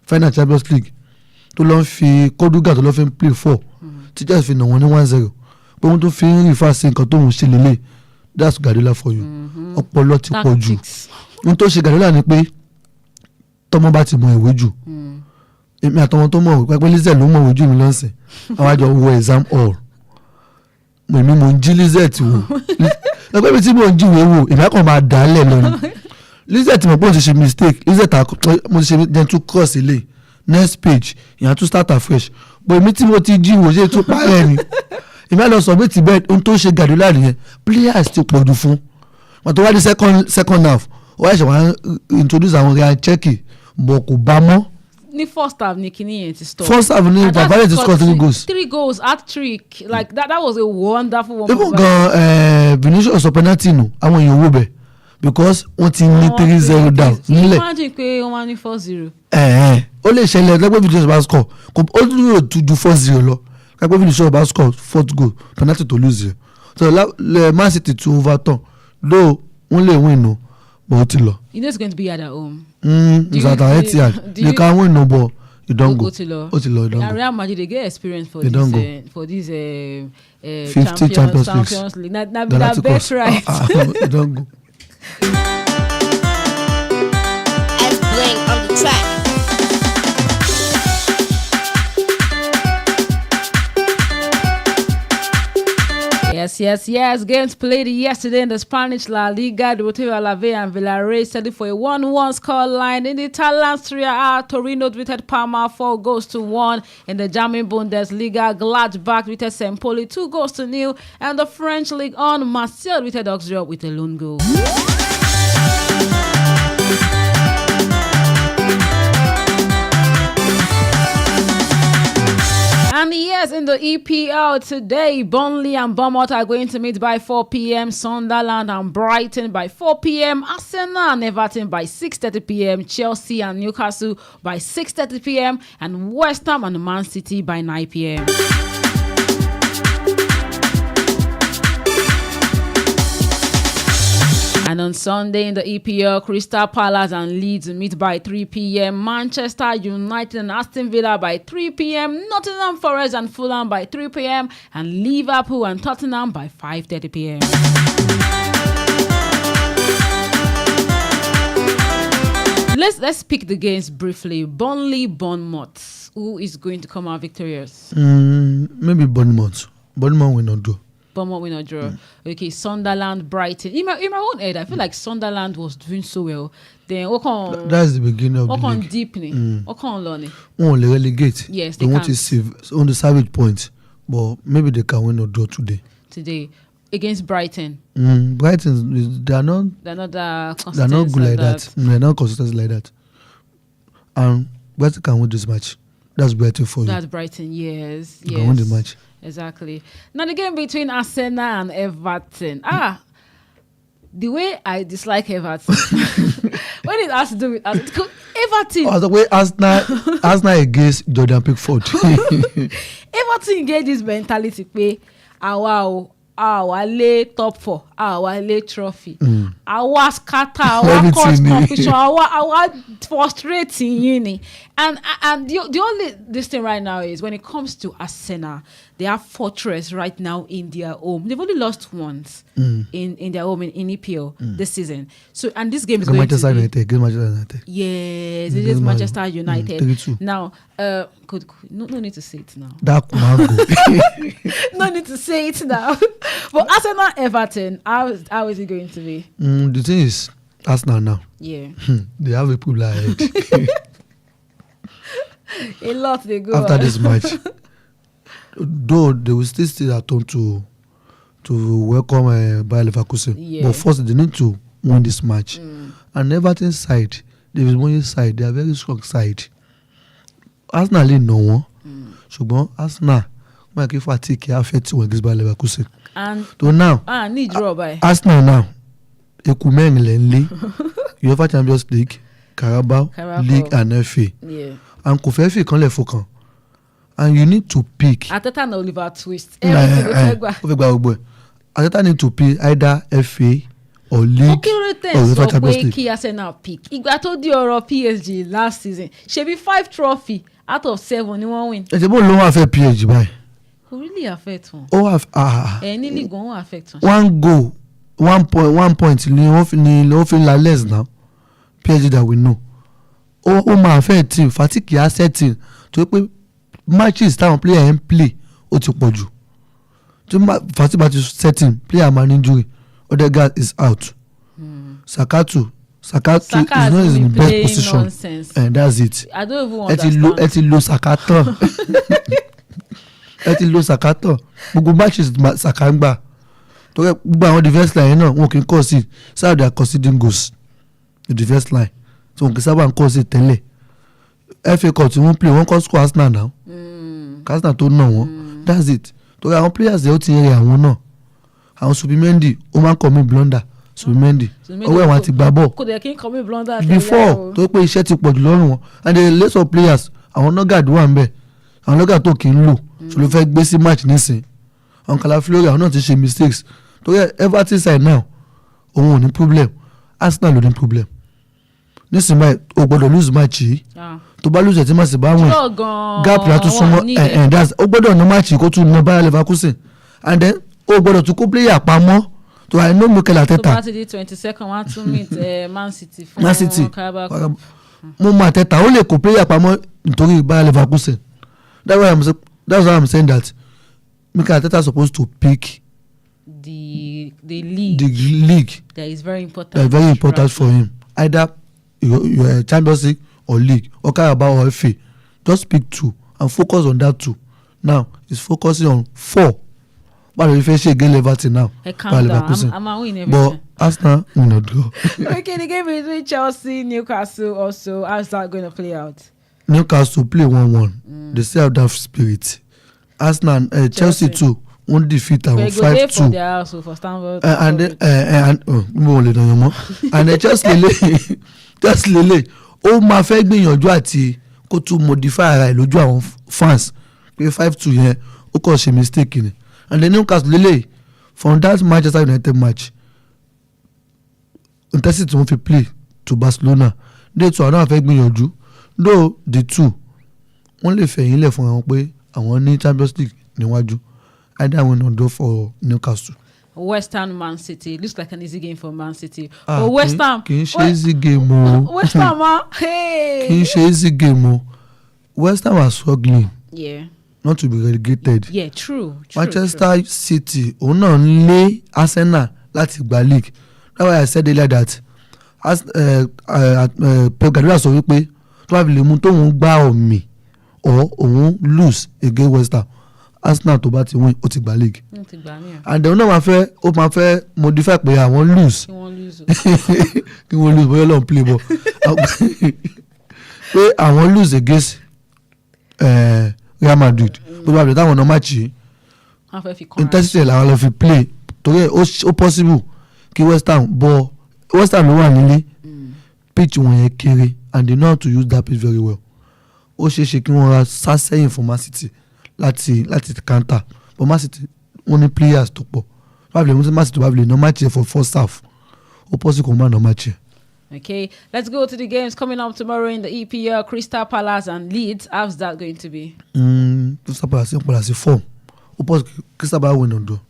final Champions League tó lọ́ fi Koduga tó lọ́ fi play 4 tí Chelsea fi nà wọ́n ní 1-0 pé wọ́n tó fi refer sí nǹkan tó ń ṣe lélẹ̀. That's Guardiola for you. Ọpọlọ ti pọ̀ jù. Ohun tó ṣe Guardiola ni pé tọ́mọ bá ti mọ ìwé jù èmi àtọmọ tó mọ̀ wípé Lizet ló mọ̀ ìwé jù mi lọ́sìn àwọn àjọ wọ exam hall èmi mo ń jí Lizet wò lọ́pẹ́ mi tí mo ń jíwèé wò èmi àkàn máa dà á lẹ̀ lọ́nà Lizet mọ̀ pé mo ti ṣe mistake Lizet mo ti ṣe gentle cross ilé next page ìyàn tún start afresh but èmi tí mo ti jíwò ṣe tún parẹ́ ni èmi àlọ́ sọ pé ti bẹ́ẹ̀ ohun tó ṣe Guardiola nìyẹn players ti pọ̀ jù fún wọn tó wá ní second half ó wá ṣe wá introduce àwọn Real Cheki bọ̀ kò bá mọ́
Ní first half ní kíní yẹn ti stop.
First half ní Bavarian ti score 3 goals.
3 goals, hat-trick. Like that was a wonderful one.
Even gan Vinicius sọ penalty nù àwọn èèyàn wò bẹ̀ because wọ́n ti ní 3-0 down nílẹ̀.
Imagine pé wọ́n wá ní 4-0.
Ó lè ṣẹlẹ̀ lẹ́gbẹ́ Vinicius bá score ó dúró ju 4-0 lọ lẹ́gbẹ́ Vinicius bá score 4th goal penalty to lose. So Man City to overturn though wọ́n lè win no but ó ti lọ.
You know it's going to be at home.
It's at Etihad. They can win no but you don't go. Ó ti lọ.
And Real Madrid they get experience for this
50 Champions
League. That bet right.
You don't go.
S-Blink on the track.
Yes. Games played yesterday in the Spanish La Liga. Deportivo Alavés and Villarreal settled for a 1-1 scoreline. In the Italian Serie A, Torino defeated Parma 4-1. In the German Bundesliga, Gladbach defeated Empoli 2-0. And the French League on, Marseille defeated Auxerre with a lone goal. And yes, in the EPL today, Burnley and Bournemouth are going to meet by 4 p.m. Sunderland and Brighton by 4 p.m. Arsenal and Everton by 6:30 p.m. Chelsea and Newcastle by 6:30 p.m. and West Ham and Man City by 9 p.m. And on Sunday in the EPL, Crystal Palace and Leeds meet by 3 p.m. Manchester United and Aston Villa by 3 p.m. Nottingham Forest and Fulham by 3 p.m. and Liverpool and Tottenham by 5:30 p.m. Let's pick the games briefly. Burnley, Bournemouth. Who is going to come out victorious?
Maybe Bournemouth. Bournemouth will not do.
Bournemouth will not draw. Okay, Sunderland, Brighton. In my own head, I feel like Sunderland was doing so well. Then
that's the beginning of the league.
Deepening. Learning.
Won't relegate.
Yes,
they want to save on the savage points, but maybe they can win or draw today.
Against Brighton.
Brighton, they're not good like that. They're not consistent like that. And Brighton can win this match. That's Brighton for you.
That's Brighton. Yes.
Can win the match.
Exactly. Now the game between Arsenal and Everton. The way I dislike Everton when it has to do with Everton.
The way Arsenal against Jordan Pickford.
Everton get this mentality pé àwa lé top 4, àwa lé trophy, àwa scatter, àwa cause confusion, àwa frustrating yini. And the only this thing right now is when it comes to Arsenal, they have fortress right now in their home. They've only lost once in their home in EPL this season. So and this game is going to be
Manchester United.
Yes, it is Manchester United.
3-2.
Now, no need to say it now. No need to say it now. But Arsenal Everton, how is it going to be?
The thing is, Arsenal now.
Yeah.
They have a pool ahead.
A lot they go
after this match. Though they will still at home to welcome Bayer Leverkusen. Yeah. But first they need to win this match. And Everton side, David Moyes side, they are very strong side. Arsenal ain't no one. Ṣùgbọ́n Arsenal might give fatigue affect when against Bayer Leverkusen.
And
so now,
need draw by
Arsenal now. Ekumeng Lenley, UEFA Champions League, Carabao League and FA.
Yeah.
And kò fẹ́ fi kan lẹ̀ fọkàn. And you need to pick.
Ateta na Oliver Twist.
Ateta need to pick either FA or League or UEFA Champions League.
Kí Arsenal pick. Ìgbà tó di ọ̀rọ̀ PSG last season. Ṣebí 5 trophy out of 7 ni wọ́n win.
Ṣé bó ló wá fẹ́ PSG báyìí?
Kò really affect wọn.
Ó
ní league wọn affect wọn.
One goal, 1 point ni wọ́n fi la less now. PSG that we know. Ó máa affect team, fatigue yà setting tó pé matches táwọn player ń play ó ti pọ̀ jù. Tó fatigue bá ti setting, player man injury, Odegaard is out. Saka is not in the best position.
Nonsense.
And that's it.
I don't even understand.
Ẹ ti lo Saka tán. Gbogbo matches Saka ń gbà. Tó kẹ́ gbogbo àwọn defence line náà wọn kì í concede. So they are conceding goals. The defence line. So wọn kì í sábà ń concede tẹ́lẹ̀. FA Cup tí wọ́n play wọ́n kọ́ score Arsenal now Arsenal tó nà wọ́n that's it torí àwọn players yẹn ó ti yẹ àwọn náà àwọn Subimendi ó máa ń kọ́ mi blunder Subimendi owó ẹ̀wọ̀n àti gbà bọ̀
kò dẹ̀ kí n kọ́ mi blunder
before tó pé iṣẹ́ ti pọ̀ jù lọ́rùn wọn and the list of players àwọn nọ́gàd wà ń bẹ̀ àwọn nọ́gàd tó kì í lò ṣòro fẹ́ gbé sí match nísìn àwọn Calafiori àwọn náà ti ṣe mistakes torí Everton side now òun ò ní problem Arsenal ló ní problem nísìnyí o gbọ́dọ̀ lose match yìí tó bá lose ẹ̀ tí màá sì bá wìn gap yà tún súnmọ́ o gbọ́dọ̀ ná match kó tún ná Bayer Leverkusen and then o gbọ́dọ̀ tún kó player pamọ́ tó I know Mikel Arteta.
tó bá ti di 22nd wọ́n á tún meet Man City fún wọn
mo mọ Arteta ó lè kó player pamọ́ nítorí Bayer Leverkusen that's why I'm saying that Mikel Arteta supposed to pick
the league.
The league
that is very important.
Very important for him. Either your Champions League or league or Carabao or FA. Just pick 2 and focus on that 2. Now he's focusing on 4. But if you say again Everton now,
calm down. I'm a win everything.
But Arsenal will not go.
Okay, the game between Chelsea, Newcastle also. How's that going to play out?
Newcastle play 1-1. They still have that spirit. Arsenal, Chelsea too. Won't defeat them 5-2.
For their house for Stamford.
And just lele ó máa fẹ́ gbìyànjú àti kó tún modify ara ẹ̀ lójú àwọn fans pé 5-2 yẹn ó kàn ṣe mistake ni and then Newcastle lele from that Manchester United match intensity wọ́n fi play to Barcelona they too àwọn náà fẹ́ gbìyànjú though the two wọ́n lè fẹ̀yìn lẹ̀ fún àwọn pé àwọn ní Champions League níwájú either win or draw for Newcastle.
West Ham Man City looks like an easy game for Man City. But West Ham
kì í ṣe easy game o.
West Ham hey.
Kì í ṣe easy game o. West Ham are struggling.
Yeah.
Not to be relegated.
Yeah, true.
Manchester City òun náà ń lé Arsenal láti gba league. That's why I said earlier that Pep Guardiola sọ wípé tó bá fi lè mú tóun gbá ọ̀mì or òun lose against West Ham Arsenal tó bá ti win ó ti gba league and then náà máa fẹ́ modify pé àwọn lose kí wọ́n lose bóyá lọ́n play ball pé àwọn lose against Real Madrid bó bá bẹ̀rẹ̀ táwọn ọ̀nà match yìí intensity làwọn lọ fi play torí ó possible kí West Ham ló wà nílé pitch wọn yẹn kéré and they know how to use that pitch very well ó ṣeé ṣe kí wọ́n ra sá sẹ́yìn fún Man City láti counter but Man City wọ́n ní players tó pọ̀ probably Man City probably no match for first half ó possible kò má no match.
Okay, let's go to the games coming up tomorrow in the EPL. Crystal Palace and Leeds. How's that going to be?
Crystal Palace form. Ó possible Crystal Palace win on do.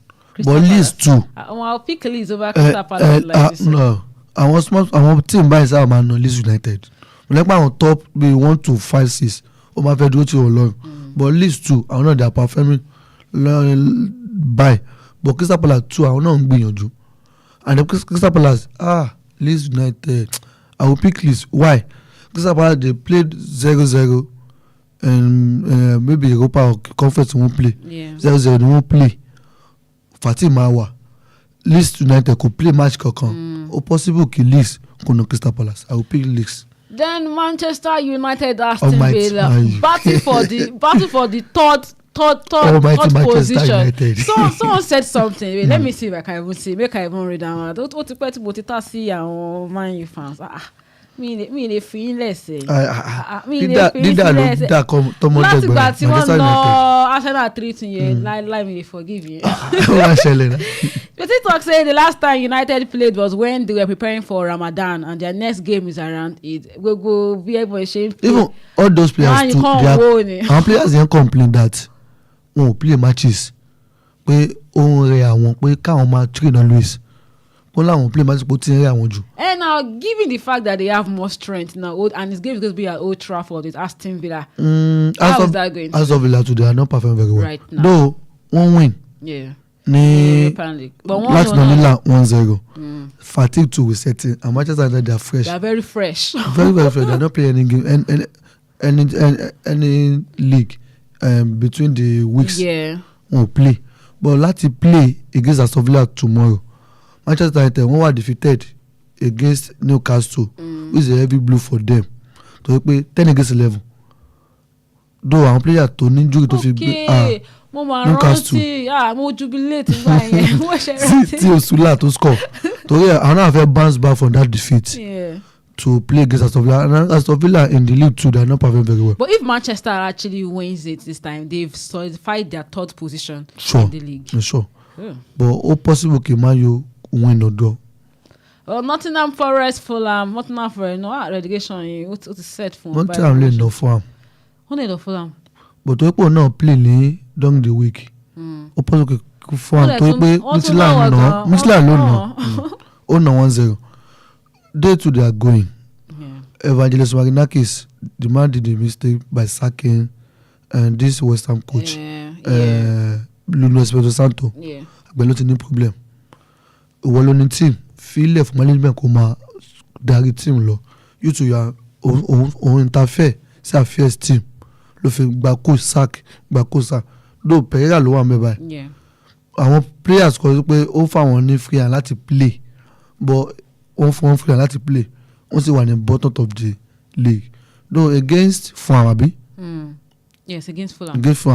But Leeds too.
I'll pick Leeds over Crystal Palace like this.
No, àwọn team báyìí sábà máa nà Leeds United. Lẹ́pọ̀ àwọn top bíi 1 to 5 6 ó máa fẹ́ dúró tí ò lọ́rùn. But Leeds too àwọn náà they are performing by but Crystal Palace too àwọn náà ń gbìyànjú and the Crystal Palace Leeds United I will pick Leeds. Why? Crystal Palace they played 0-0 and maybe Europa or Conference won't play 0-0 they won't play Fatima Awa Leeds United could play match kankan or possible ki Leeds kò no Crystal Palace. I will pick Leeds.
Then Manchester United Aston Villa battle for the third position. Someone said something. Wait, let me see if I can even see. Make I even read down. Ó ti pẹ́ tí mo ti ta sí àwọn Man U fans. Mi lè fi yín lẹ́sẹ̀.
Dídà ló dà tọmọ dẹgbẹ̀rẹ̀.
Láti gbà tí wọ́n lọ Arsenal 3-2 yẹn láì mi lè forgive you.
Ó wá ṣẹlẹ̀ náà.
The TikTok say the last time United played was when they were preparing for Ramadan and their next game is around it. Go be able to shame.
Even all those players too, our players dey complain that wọn ò play matches pé ó ń rẹ àwọn pé káwọn máa train always. Wọ́n láwọn play matches pé ó ti ń rẹ àwọn jù.
And now, given the fact that they have more strength now, and this game is going to be at Old Trafford with Aston Villa, how is that going?
Aston Villa today are not performing very well.
Right now.
Though one win.
Yeah.
Ní láti nà nílà 1-0. Fatigue too will set in and Manchester United they are fresh.
They are very fresh.
Very very fresh. They are not playing any game any league between the weeks.
Yeah.
Won't play. But láti play against Aston Villa tomorrow. Manchester United wọ́n were defeated against Newcastle which is a heavy blow for them. So we play 10 against 11 though àwọn player tó ní injury tó fi gbé
mo máa rántí mo jubilate nígbà yẹn wọ́n ṣe rántí.
tí Osula tó score torí àwọn náà fẹ́ bounce back from that defeat. To play against Aston Villa, and Aston Villa in the league too, they are not performing very well.
But if Manchester actually wins it this time, they've solidified their third position in the league.
Sure. Yeah. But all possible can Man U win or draw.
Well, Nottingham Forest, Fulham, Nottingham Forest, relegation. What is set for?
Nottingham play no Fulham.
Only the Fulham.
But people now play during the week. All possible Fulham. To play Midland no. Oh no 1-0. Day two they are going. Evangelos Marinakis demanded a mistake by sacking this West Ham coach, Nuno Espirito Santo. Agbeloti ní problem. Ìwọ ní team feel for management kó máa darí team lọ. You two are on interfere sí affairs team. Ló fi gba coach sack. Though Pereira ló wà mẹ́bàá. Àwọn players kọ́ pé ó fáwọn ní free hand láti play, but one free láti play wọ́n sì wà ní bottom of the league though against Fulham abi.
Yes, against Fulham.
Against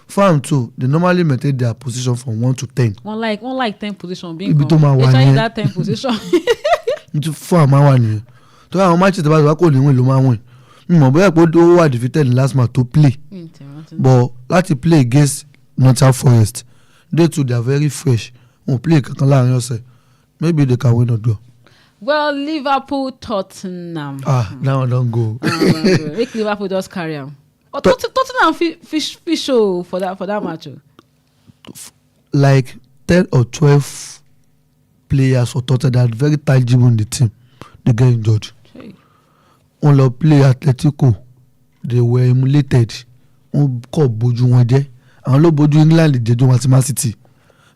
Fulham too they normally maintain their position from 1 to 10.
One like 10 position being
ibi tó máa wà ní
that 10 position.
Nítorí Fulham máa wà nìyẹn tó àwọn Manchester bá wà kò ní win ló máa win mọ̀ bóyá pé ó wà defeated in last match to play but láti play against Nottingham Forest they too they are very fresh wọ́n play kankan láàrin ọ̀sẹ̀ maybe they can win or draw.
Well, Liverpool, Tottenham.
Now I don't go.
Make Liverpool just carry on. Tottenham fish show for that match.
Like 10 or 12 players for Tottenham that are very tangible in the team. They get injured. On the play Atletico, they were emulated. On call bojú wọn jẹ́. Àwọn ló bojú England jẹjọ wọn ti Man City.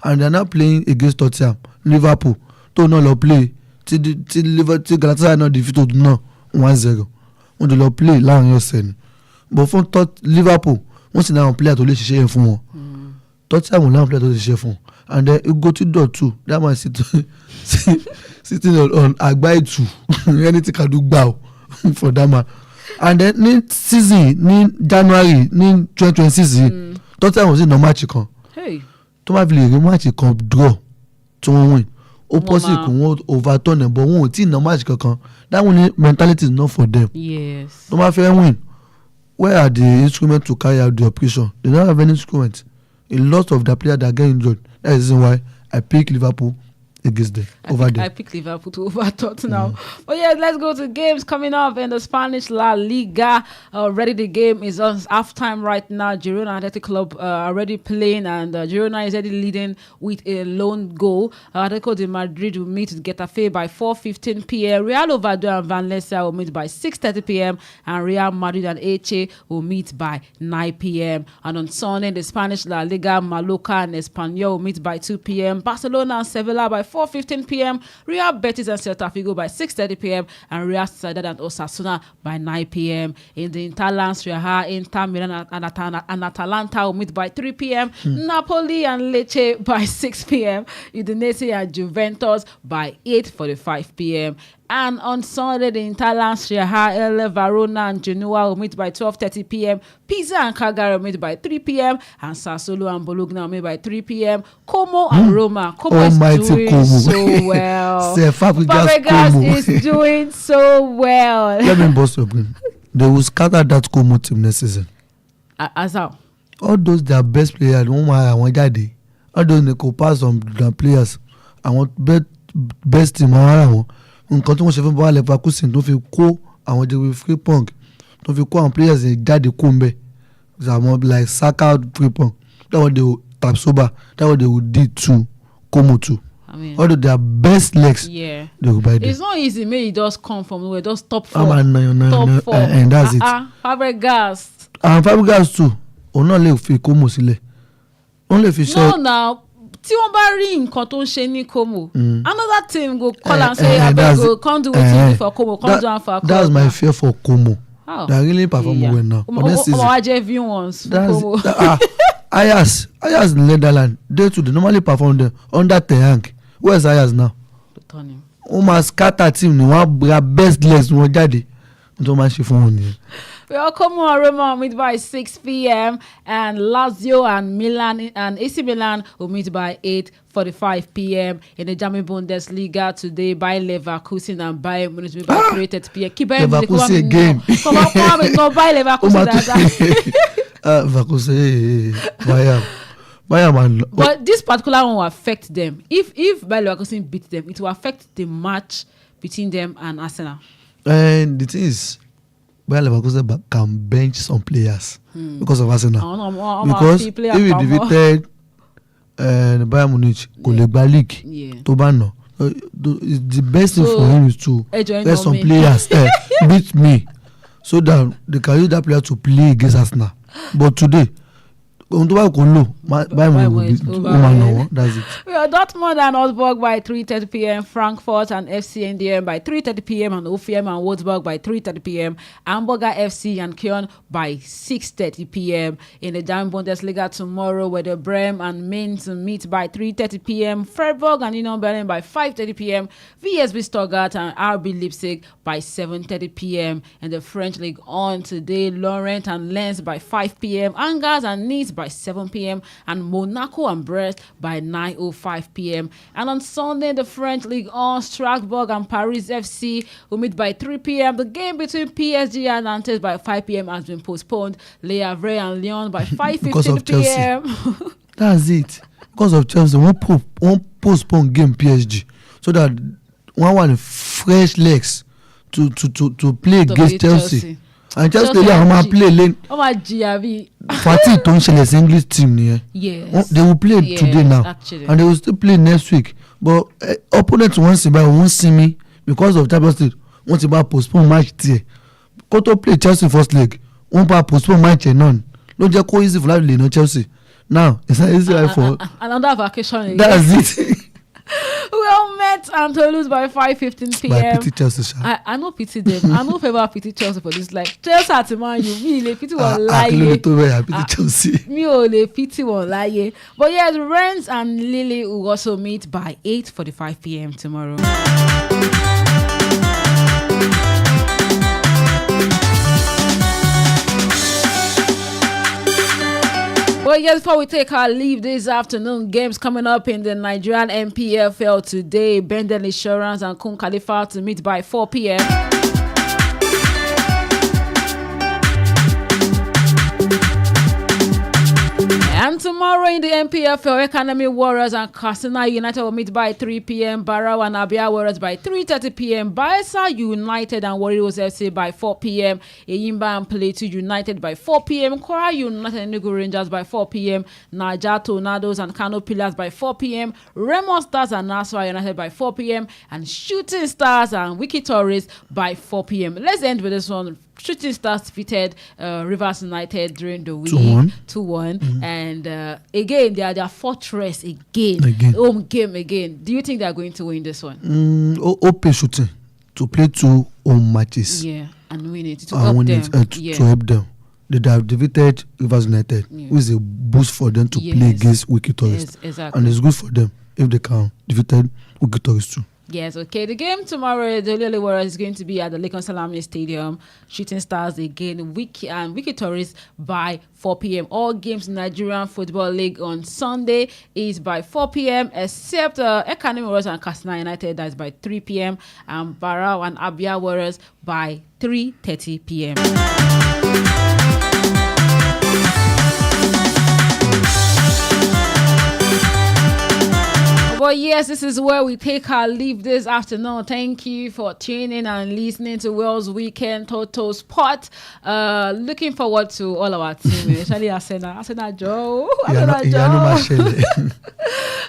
And they are now playing against Tottenham, Liverpool. Tó náà lọ play. Tí Galatasaray náà defeat náà 1-0 wọ́n ti lọ play láàrin ọ̀sẹ̀ ni but fún Liverpool wọ́n sì náà player tó lè ṣiṣẹ́ yẹn fún wọn Tottenham náà player tó lè ṣiṣẹ́ fún wọn and then Igotidor too that man sitting on Agbaitu anything can do gbà for that man and then ní season ní January ní 2026 Tottenham sì ná match kan tó máa fi lè rí match kan draw tó wọ́n win. Opposite won't overturn them, but won't see no match kankan. That one mentality is not for them.
Yes.
No matter win. Where are the instruments to carry out the operation? They don't have any instruments. A lot of the players that get injured. That is why I pick Liverpool against them over there.
I pick Liverpool to over Tottenham. But yeah, let's go to games coming up in the Spanish La Liga. Already the game is on halftime right now. Girona Athletic Club already playing, and Girona is already leading with a lone goal. Atletico de Madrid will meet Getafe by 4:15 p.m. Real Oviedo and Valencia will meet by 6:30 p.m. and Real Madrid and Elche will meet by 9 p.m. And on Sunday, the Spanish La Liga, Mallorca and Espanyol will meet by 2 p.m. Barcelona and Sevilla by 4:15 p.m. Real Betis and Celta Vigo by 6:30 p.m. and Real Sociedad and Osasuna by 9 p.m. In the Interland Serie A, Inter Milan and Atalanta will meet by 3 p.m. Napoli and Lecce by 6 p.m. Udinese and Juventus by 8:45 p.m. And on Sunday, the Interland Serie A, Verona and Genoa will meet by 12:30 p.m. Pisa and Cagliari will meet by 3 p.m. and Sassuolo and Bologna will meet by 3 p.m. Como and Roma. Como is doing so well. Fabregas is doing so well.
Let me bust your brain. They will scatter that Como team next season.
As how?
All those their best players, one jáde. All those they could pass on the players. I want best team around. Nǹkan tí wọ́n ṣe fún Bayer Leverkusen tó fi kó àwọn jẹ́wé Frimpong tó fi kó àwọn players jáde kó ń bẹ̀ àwọn like Saka Frimpong that one they will Tapsoba that one they will do to Como too. I mean, although their best legs, they will buy them.
It's not easy. Maybe it just come from nowhere. Just top 4.
Top 4. And that's it.
Fabregas.
And Fabregas too. O náà lè fi Como sílẹ̀. O lè fi ṣe.
No, now. Tí wọ́n bá rí nǹkan tó ń ṣe ní Como, another team go call and say abeg go come do wetin for Como, come do am for Como.
That's my fear for Como. They are really performing well now.
Ọmọ wa jẹ́ V1s for Como.
Ajax Netherlands they too dey normally perform them under Ten Hag. Where is Ajax now? Wọ́n máa scatter team ni wọ́n á best legs wọn jáde Don't mind she phone.
We all come on Roma meet by 6 p.m. and Lazio and Milan and AC Milan will meet by 8:45 p.m. in the German Bundesliga today. By Leverkusen and Bayern Munich will be by 3:30 p.m. Keep
Leverkusen again.
Come on, no by Leverkusen.
Leverkusen, Bayern man.
But this particular one will affect them. If Bayer Leverkusen beat them, it will affect the match between them and Arsenal.
And the thing is, Bayer Leverkusen can bench some players because of Arsenal. Because if we defeated Bayern Munich, Kolegba League, Tobano, the best thing for him is to get some players beat me, so that they can use that player to play against Arsenal. But today, that's it.
We are Dortmund and Augsburg by 3:30 p.m. Frankfurt and FC NDM by 3:30 p.m. and OFM and Wolfsburg by 3:30 p.m. Hamburger FC and Köln by 6:30 p.m. in the German Bundesliga tomorrow, where the Bremen and Mainz meet by 3:30 p.m. Freiburg and Union Berlin by 5:30 p.m. VSB Stuttgart and RB Leipzig by 7:30 p.m. in the French League on today. Lorient and Lens by 5 p.m. Angers and Nice by 7 p.m. and Monaco and Brest by 9:05 p.m. And on Sunday, the French League on Strasbourg and Paris FC will meet by 3 p.m. The game between PSG and Nantes by 5 p.m. has been postponed. Le Havre and Lyon by 5:15 p.m.
That's it. Because of Chelsea, won't postpone game PSG so that one fresh legs to play against Chelsea. And just play lane. Fatih don't share English team here.
Yes.
They will play today now. Actually. And they will still play next week. But opponents won't see me because of Champions League. Want to postpone match there. Go to play Chelsea first leg. Won't postpone match none. Don't just go easy for that no Chelsea. Now it's not easy for
another vacation again.
That's it.
We all met and to lose by 5:15 p.m.
I pity Chelsea.
I know pity them. I know ever pity Chelsea for this. Like Chelsea at man, you me pity one lie.
I pity Chelsea.
Me only pity one lie. But yes, Rennes and Lille will also meet by 8:45 p.m. tomorrow. Well, yes, before we take our leave this afternoon, games coming up in the Nigerian MPFL today. Benden Insurance and Kun Khalifa to meet by 4 p.m. And tomorrow in the MPFL, Academy Warriors and Katsina United will meet by 3 p.m. Barrow and Abia Warriors by 3:30 p.m. Bayelsa United and Warriors FC by 4 p.m. Eyimba and Plateau United by 4 p.m. Kwara United and Enugu Rangers by 4 p.m. Naija Tornadoes and Kano Pillars by 4 p.m. Remo Stars and Nasarawa United by 4 p.m. and Shooting Stars and Wiki Tourists by 4 p.m. Let's end with this one. Shooting Stars defeated Rivers United during the week 2-1. And again, they are their fortress again. Home game again. Do you think they are going to win this one?
Open Shooting to play 2 home matches.
Yeah, and win it to help them.
To help them. They have defeated Rivers United, which is a boost for them to play against Wiki Tourists.
Yes, exactly.
And it's good for them if they can defeat Wiki Tourists too.
Yes, okay. The game tomorrow, the Olele Warriors is going to be at the Lekon Salami Stadium. Shooting Stars again, Wiki Tourists by 4 p.m. All games in Nigerian Football League on Sunday is by 4 p.m. except Academy Warriors and Katsina United, that is by 3 p.m. and Barrow and Abia Warriors by 3:30 p.m. But yes, this is where we take our leave this afternoon. Thank you for tuning and listening to Wales Weekend Total Sport. Looking forward to all our team, especially Arsenal Joe.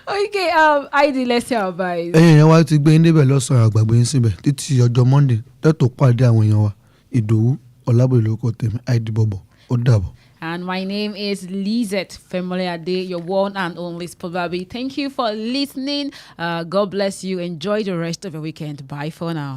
Okay, ID, let's hear our advice.
Ẹ̀yin wa ti gbé níbẹ̀ lọ́sàn-án àgbàgbé yín síbẹ̀ títí ọjọ́ Monday tẹ́tò pàdé àwọn èèyàn wa Ìdòwú Ọlábọ̀dé lórúkọ tèmi ID Bọ̀bọ̀ ó dàbọ̀.
And my name is Lizet Femi-Oloyade, your one and only Sport Baby. Thank you for listening. God bless you. Enjoy the rest of your weekend. Bye for now.